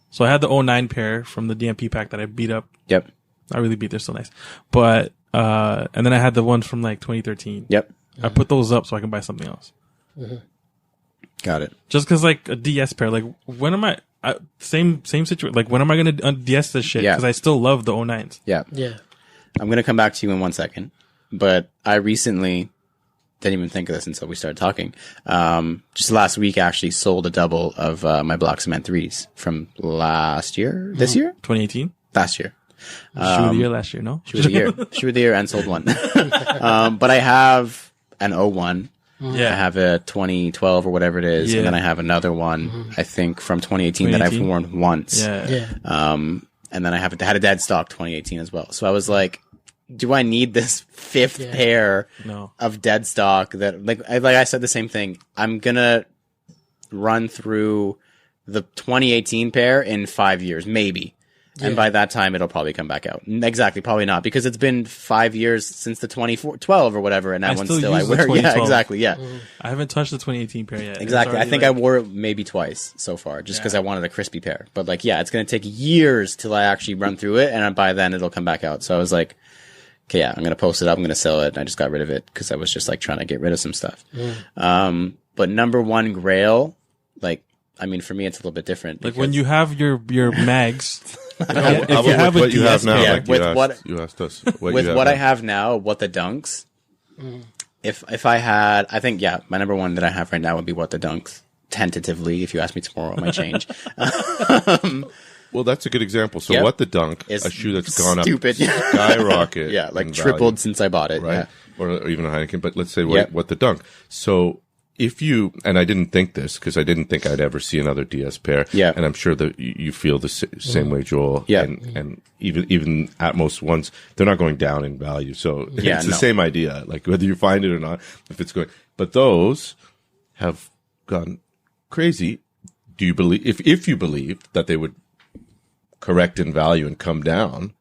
So I had the 09 pair from the DMP pack that I beat up. Yep. Not really beat. They're still nice. But, and then I had the ones from like 2013. Yep. I put those up so I can buy something else. Got it. Just cause like a DS pair, like when am same situation. Like when am I going to DS this shit? Yeah. Cause I still love the 09s. Yeah. Yeah. I'm going to come back to you in 1 second, but I recently didn't even think of this until we started talking. Just last week, actually sold a double of my Block Cement 3s from last year, this year, 2018. last year. Shoe of the year last year, no? Shoe of the year, shoe of the year, and sold one. But I have an 01. Yeah. I have a 2012 or whatever it is, Yeah. and then I have another one. I think from 2018 that I've 2018? worn once. Yeah. Yeah. And then I had a dead stock 2018 as well. So I was like, do I need this fifth Yeah. pair No. of dead stock that like I said the same thing. I'm going to run through the 2018 pair in 5 years, maybe. And Yeah. by that time, it'll probably come back out. Exactly. Probably not because it's been 5 years since the 2012 or whatever. And that I one still still I use the wear. Yeah, 2012. exactly. Yeah, I haven't touched the 2018 pair yet. It's exactly. I already, think like, I wore it maybe twice so far just because I wanted a crispy pair. But like, yeah, it's going to take years till I actually run through it. And by then it'll come back out. So I was like, okay, yeah, I'm going to post it up. I'm going to sell it. And I just got rid of it because I was just like trying to get rid of some stuff. But number one Grail, like, I mean, for me, it's a little bit different. Like when you have your mags, How if about you have a what you have DS now, yeah, like with you asked us what with you have what now. I have now, what the dunks. If I had, I think, yeah, my number one that I have right now would be what the dunks. Tentatively, if you ask me tomorrow, it might change. Well, that's a good example. So Yep. what the dunk, It's a shoe that's gone stupid. up skyrocket. Yeah, like in tripled value, since I bought it. right? Yeah. Or even a Heineken, but let's say Yep. what the dunk. So if you, and I didn't think this because I didn't think I'd ever see another DS pair. Yeah. And I'm sure that you feel the same way, Joel. Yeah. And even Atmos ones, they're not going down in value. So Yeah, it's the no. same idea, like whether you find it or not, if it's going, but those have gone crazy. Do you believe, if you believe that they would correct in value and come down,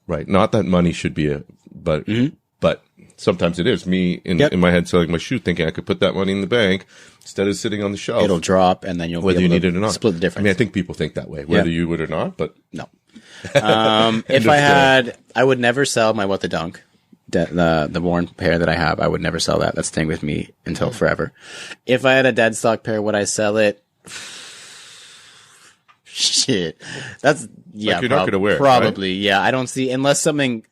right? Not that money should be but sometimes it is. Me in my head selling my shoe, thinking I could put that money in the bank instead of sitting on the shelf. It'll drop, and then you'll whether be you able need to it or not. split the difference. I mean, I think people think that way, whether you would or not. But No. If I had, I would never sell my What the Dunk the worn pair that I have, I would never sell that. That's staying with me until forever. If I had a dead stock pair, would I sell it? Shit. That's, yeah. Like you're not gonna wear it, probably, right? yeah. I don't see, unless something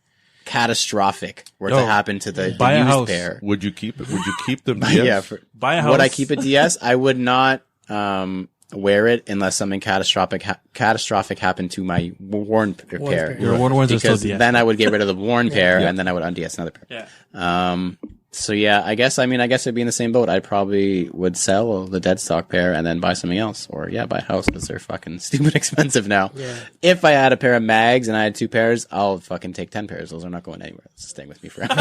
catastrophic were to happen to the buy a used house. pair. Would you keep it? Would you keep them? Yeah. Buy a house. Would I keep a DS? I would not, wear it unless something catastrophic happened to my worn pair. Your worn ones are still Because DS. then I would get rid of the worn pair and then I would unds another pair. Yeah. So yeah, I guess it'd be in the same boat. I probably would sell the dead stock pair and then buy something else, or buy a house because they're fucking stupid expensive now. Yeah. If I had a pair of mags and I had 2 pairs, I'll fucking take 10 pairs. Those are not going anywhere. It's staying with me forever.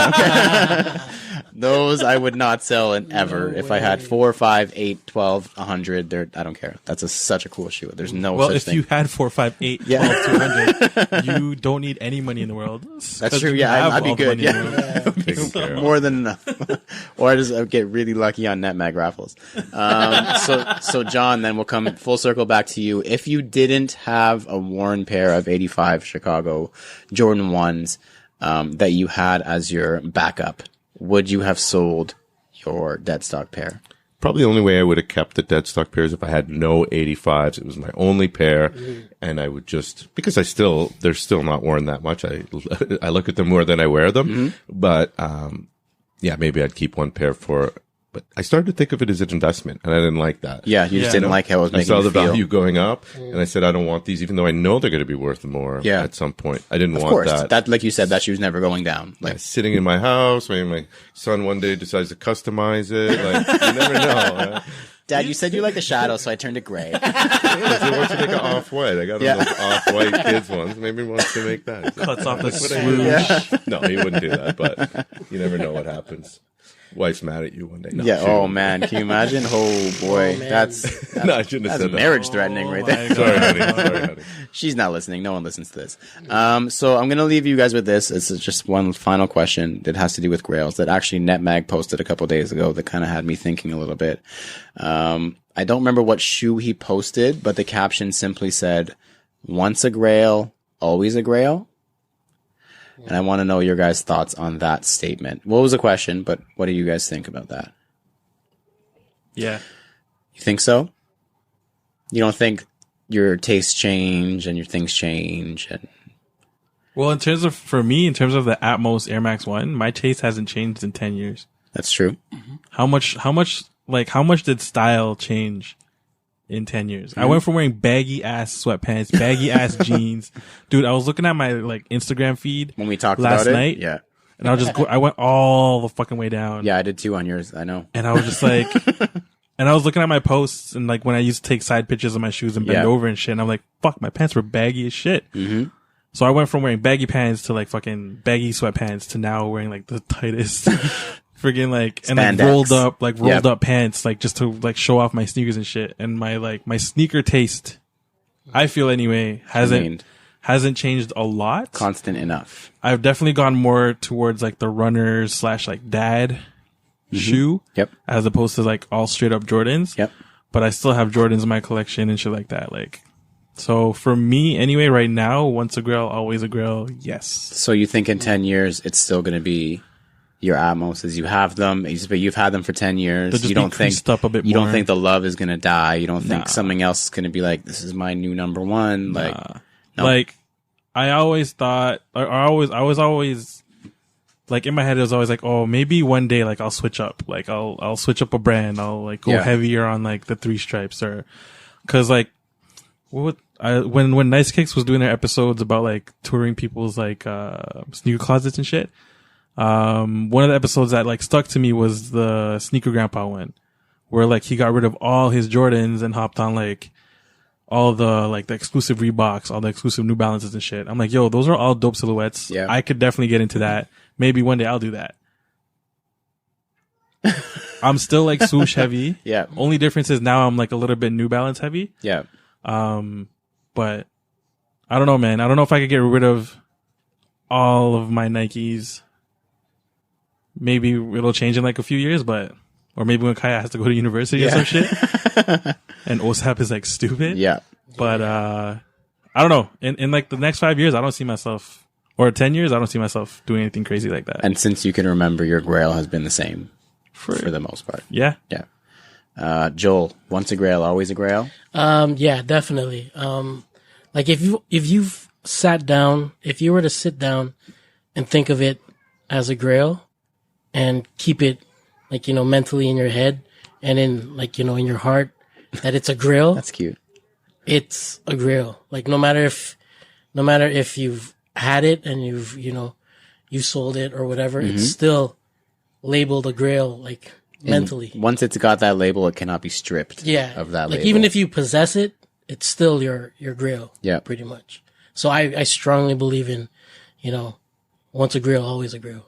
Those I would not sell ever. If I had 4, 5, 8, 12, 100, I don't care. That's such a cool shoe. There's no such if thing. you had 4, 5, 8, 12, 200, you don't need any money in the world. That's true. Yeah, I'd be good. Yeah. Taken care of. More than enough. Or I just get really lucky on NetMag raffles. So John, then we'll come full circle back to you. If you didn't have a worn pair of 85 Chicago Jordan 1s that you had as your backup, would you have sold your dead stock pair? Probably the only way I would have kept the dead stock pairs if I had no 85s. It was my only pair, and I would just, because they're still not worn that much. I look at them more than I wear them, but maybe I'd keep one pair but I started to think of it as an investment, and I didn't like that. Yeah, you just didn't like how it was I making saw you the feel. value going up, and I said, I don't want these, even though I know they're going to be worth more at some point. I didn't Of want course, that. like you said, that shoe's never going down. Like, Sitting in my house, maybe my son one day decides to customize it. Like, you never know. Dad, you said you like the shadow, so I turned it gray. He wants to make an off-white. I got those off-white kids ones. Maybe he wants to make that. Cuts off the What I do. swoosh. No, he wouldn't do that, but you never know what happens. Wife's mad at you one day. No, Yeah. she Oh wouldn't. man, can you imagine? Oh boy, man. that's No, I shouldn't have that's said that. marriage threatening right there. Sorry, honey. Sorry, honey. She's not listening. No one listens to this. So I'm going to leave you guys with this. It's just one final question that has to do with Grails that actually NetMag posted a couple days ago that kind of had me thinking a little bit. I don't remember what shoe he posted, but the caption simply said, "Once a Grail, always a Grail." And I want to know your guys' thoughts on that statement. What was the question, but what do you guys think about that? Yeah. You think so? You don't think your tastes change and your things change? And Well, in terms of the Atmos Air Max 1, my taste hasn't changed in 10 years. that's true. How much did style change in 10 years? I went from wearing baggy ass sweatpants, baggy ass jeans. Dude, I was looking at my Instagram feed When we talked last about it, night, yeah. and I went all the fucking way down. Yeah, I did too on yours. I know. And I was just like, and I was looking at my posts and when I used to take side pictures of my shoes and bend over and shit, and I'm like, fuck, my pants were baggy as shit. Mm-hmm. So I went from wearing baggy pants to fucking baggy sweatpants to now wearing the tightest friggin' and Spandex. rolled up pants, just to show off my sneakers and shit. And my sneaker taste, I feel anyway, hasn't changed a lot. Constant enough. I've definitely gone more towards the runners / dad shoe. Yep. As opposed to all straight up Jordans. Yep. But I still have Jordans in my collection and shit like that. So for me anyway, right now, once a Grail, always a Grail. Yes. So you think in 10 years, it's still going to be your Atmos as you have them, but you've had them for 10 years. They'll just You don't be think creased up a bit you don't more. think the love is going to die. You don't think Nah. something else is going to be this is my new number one. I always thought, I was always in my head, it was always oh, maybe one day, I'll switch up. I'll switch up a brand. I'll go heavier on the 3 stripes cause when Nice Kicks was doing their episodes about touring people's sneaker closets and shit, one of the episodes that stuck to me was the Sneaker Grandpa one, where he got rid of all his Jordans and hopped on all the the exclusive Reeboks, all the exclusive New Balances and shit. I'm like, yo, those are all dope silhouettes. Yeah. I could definitely get into that. Maybe one day I'll do that. I'm still swoosh heavy. Yeah. Only difference is now I'm a little bit New Balance heavy. Yeah. But I don't know, man. I don't know if I could get rid of all of my Nikes. Maybe it'll change in a few years, or maybe when Kaya has to go to university or some shit. And OSAP is stupid. Yeah. But, I don't know. In the next 5 years, I don't see myself or 10 years, I don't see myself doing anything crazy like that. And since you can remember, your Grail has been the same for the most part. Yeah. Yeah. Joel, once a Grail, always a Grail? Yeah, definitely. Like if you've sat down, if you were to sit down and think of it as a Grail and keep it like, mentally in your head and in like, in your heart that it's a Grail. That's cute. It's a Grail. Like no matter if you've had it and you've, you sold it or whatever, it's still labeled a Grail, like mentally. And once it's got that label, it cannot be stripped of that like label. even if you possess it, it's still your Grail. Yeah. Pretty much. So I strongly believe in, once a Grail, always a Grail.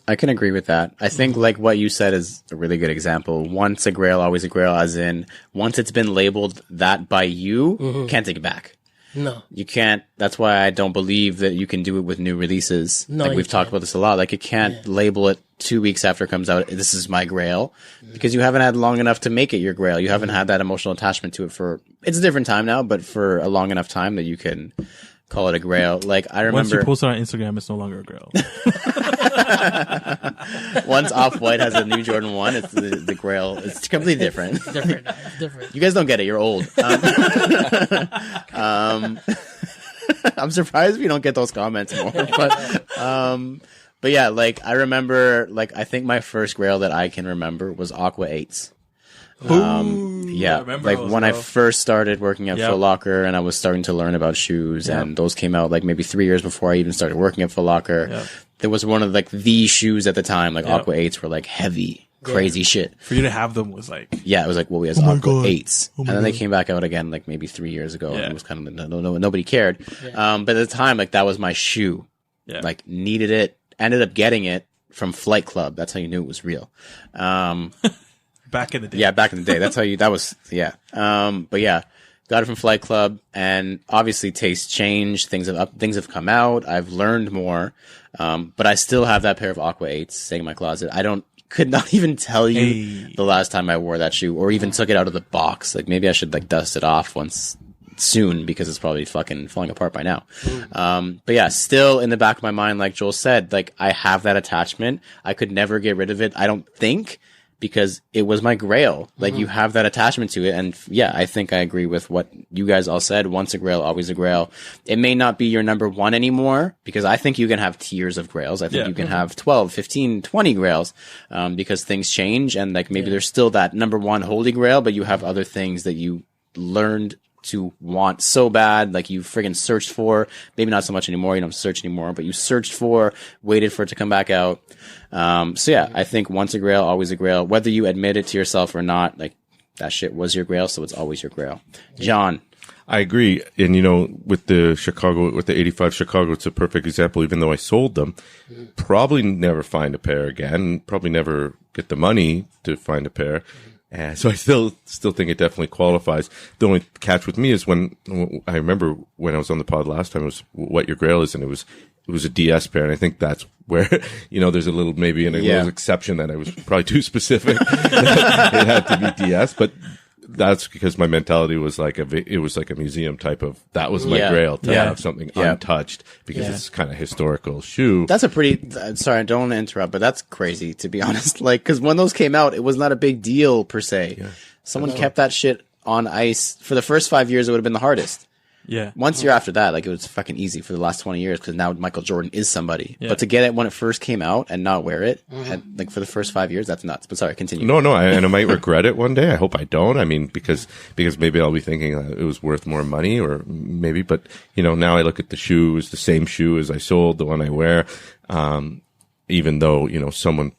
I can agree with that. I think like what you said is a really good example. Once a Grail, always a Grail, as in once it's been labeled that by you, can't take it back. No. You can't. That's why I don't believe that you can do it with new releases. No, like we've talked about this a lot. Like you can't label it 2 weeks after it comes out, this is my Grail, because you haven't had long enough to make it your Grail. You haven't had that emotional attachment to it it's a different time now, but for a long enough time that you can call it a Grail. Like I remember once you post it on Instagram, it's no longer a Grail. Once Off-White has a new Jordan 1, it's the Grail. It's completely different. It's different. It's different. You guys don't get it. You're old. I'm surprised we don't get those comments more. But yeah, like I remember, like I think my first Grail that I can remember was Aqua 8s. Yeah, like when I first started working at Foot Locker and I was starting to learn about shoes, and those came out like maybe 3 years before I even started working at Foot Locker. There was one of like the shoes at the time, like Aqua 8s were like heavy, crazy shit. For you to have them was like, it was like, well, we have Aqua 8s, and then they came back out again like maybe 3 years ago, and it was kind of nobody cared. But at the time, like that was my shoe. Like needed it, ended up getting it from Flight Club. That's how you knew it was real. back in the day. Yeah, back in the day. That's how but yeah, got it from Flight Club, and obviously tastes change. Things have come out. I've learned more, but I still have that pair of Aqua 8s sitting in my closet. Could not even tell you the last time I wore that shoe, or even took it out of the box. Like maybe I should like dust it off once soon, because it's probably fucking falling apart by now. But yeah, still in the back of my mind, like Joel said, like I have that attachment. I could never get rid of it, I don't think, because it was my Grail. Like you have that attachment to it. And yeah, I think I agree with what you guys all said. Once a Grail, always a Grail. It may not be your number one anymore, because I think you can have tiers of Grails. I think you can have 12, 15, 20 Grails, because things change, and like maybe there's still that number one holy Grail, but you have other things that you learned to want so bad, like you friggin' searched for, maybe not so much anymore, you don't search anymore, but you searched for, waited for it to come back out. So yeah, I think once a Grail, always a Grail, whether you admit it to yourself or not, like that shit was your Grail, so it's always your Grail. John. I agree. And with the 85 Chicago, it's a perfect example. Even though I sold them, probably never find a pair again, probably never get the money to find a pair. And so I still think it definitely qualifies. The only catch with me is when I remember when I was on the pod last time, it was what your Grail is, and it was a DS pair, and I think that's where there's a little little exception that I was probably too specific. It had to be DS, but that's because my mentality was like it was like a museum type of, that was my Grail to have something untouched, because it's kind of historical shoe. That's a pretty, sorry, I don't want to interrupt, but that's crazy, to be honest. Like, because when those came out, it was not a big deal per se. Someone kept that shit on ice. For the first 5 years, it would have been the hardest. Yeah. Once you're after that, like it was fucking easy for the last 20 years, because now Michael Jordan is somebody. But to get it when it first came out and not wear it, and like for the first 5 years, that's nuts. But sorry, continue. No, and I might regret it one day. I hope I don't. I mean, because maybe I'll be thinking that it was worth more money, or maybe. But now I look at the shoe as the same shoe as I sold, the one I wear. Even though someone,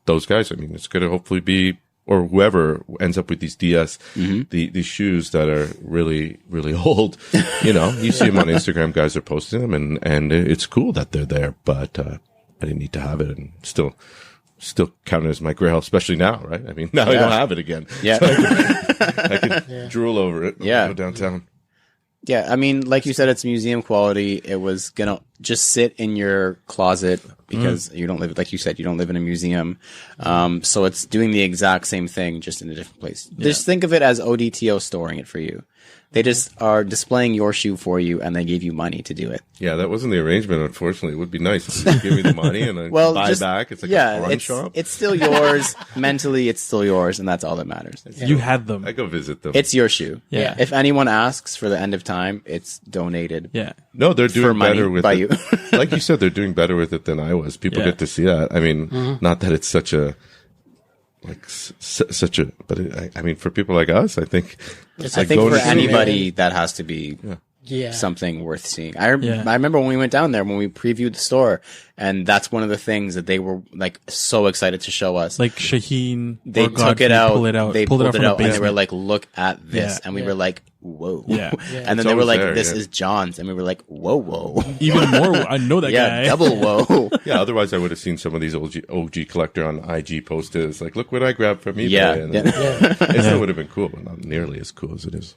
those guys. I mean, it's going to hopefully be, or whoever ends up with these DS, these shoes that are really, really old, you see them on Instagram, guys are posting them, and it's cool that they're there, but, I didn't need to have it, and still counted as my Grail, especially now, right? I mean, now I don't have it again. Yeah. So I can drool over it. Go downtown. Yeah, I mean, like you said, it's museum quality. It was gonna just sit in your closet because you don't live, like you said, you don't live in a museum. So it's doing the exact same thing, just in a different place. Just think of it as ODTO storing it for you. They just are displaying your shoe for you, and they gave you money to do it. Yeah, that wasn't the arrangement. Unfortunately, it would be nice if you give me the money and I buy back. It's like a pawn shop. It's still yours. Mentally, it's still yours, and that's all that matters. You had them. I go visit them. It's your shoe. Yeah. If anyone asks for the end of time, it's donated. Yeah. No, they're doing better with by it. you. Like you said, they're doing better with it than I was. People get to see that. I mean, not that it's such a but I mean, for people like us, I think it's I think for anybody that has to be something worth seeing. I remember when we went down there, when we previewed the store, and that's one of the things that they were like so excited to show us. Like Shaheen, they took it out, they pulled it out, and they were like, "Look at this," and we were like, "Whoa!" Yeah. And then they were like, "This is John's," and we were like, "Whoa, whoa!" Even more. I know that guy. Double whoa. Yeah. Otherwise, I would have seen some of these OG collector on IG posters like, "Look what I grabbed from eBay." It would have been cool, but not nearly as cool as it is.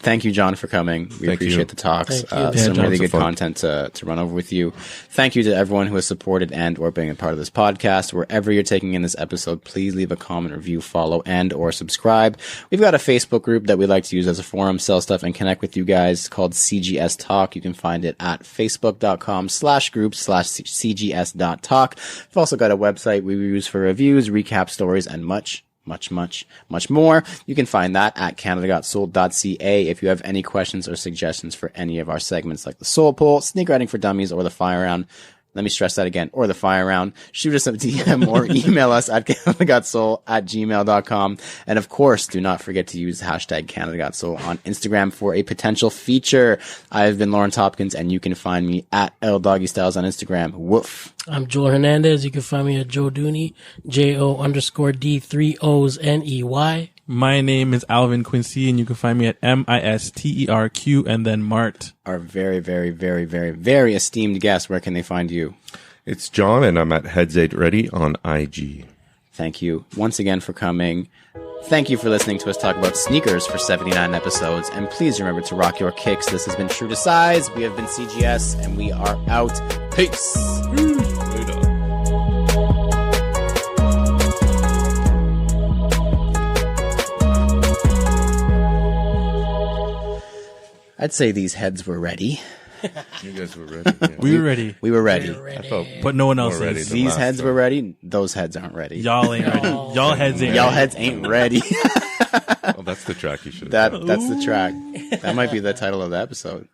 Thank you, John, for coming. We appreciate the talks. Some really good content to run over with you. Thank you to everyone who has supported and or been a part of this podcast. Wherever you're taking in this episode, please leave a comment, review, follow, and or subscribe. We've got a Facebook group that we like to use as a forum, sell stuff, and connect with you guys called CGS Talk. You can find it at facebook.com/group/cgs.talk. We've also got a website we use for reviews, recap stories, and much more. You can find that at canadaGotSold.ca. If you have any questions or suggestions for any of our segments like the Soul Poll, Sneaker Writing for Dummies, or the Fire Round, let me stress that again, or the Fire Round, shoot us a DM or email us at canadagotsoul@gmail.com. And of course, do not forget to use hashtag CanadaGotSoul on Instagram for a potential feature. I've been Lawrence Hopkins, and you can find me at LDoggyStyles on Instagram. Woof. I'm Joel Hernandez. You can find me at Joe Dooney, JO_D3OsNEY. My name is Alvin Quincy, and you can find me at MISTERQ and then Mart. Our very, very, very, very, very esteemed guest. Where can they find you? It's John, and I'm at HeadzAintRedee on IG. Thank you once again for coming. Thank you for listening to us talk about sneakers for 79 episodes. And please remember to rock your kicks. This has been True to Size. We have been CGS, and we are out. Peace. I'd say these heads were ready. You guys were ready. Yeah. We were ready. We were ready. I felt But no one else ready is. These heads were ready. Those heads aren't ready. Y'all ain't ready. Y'all heads ain't Y'all ready. heads ain't ready. Oh, that's the track you should have. That's the track. That might be the title of the episode.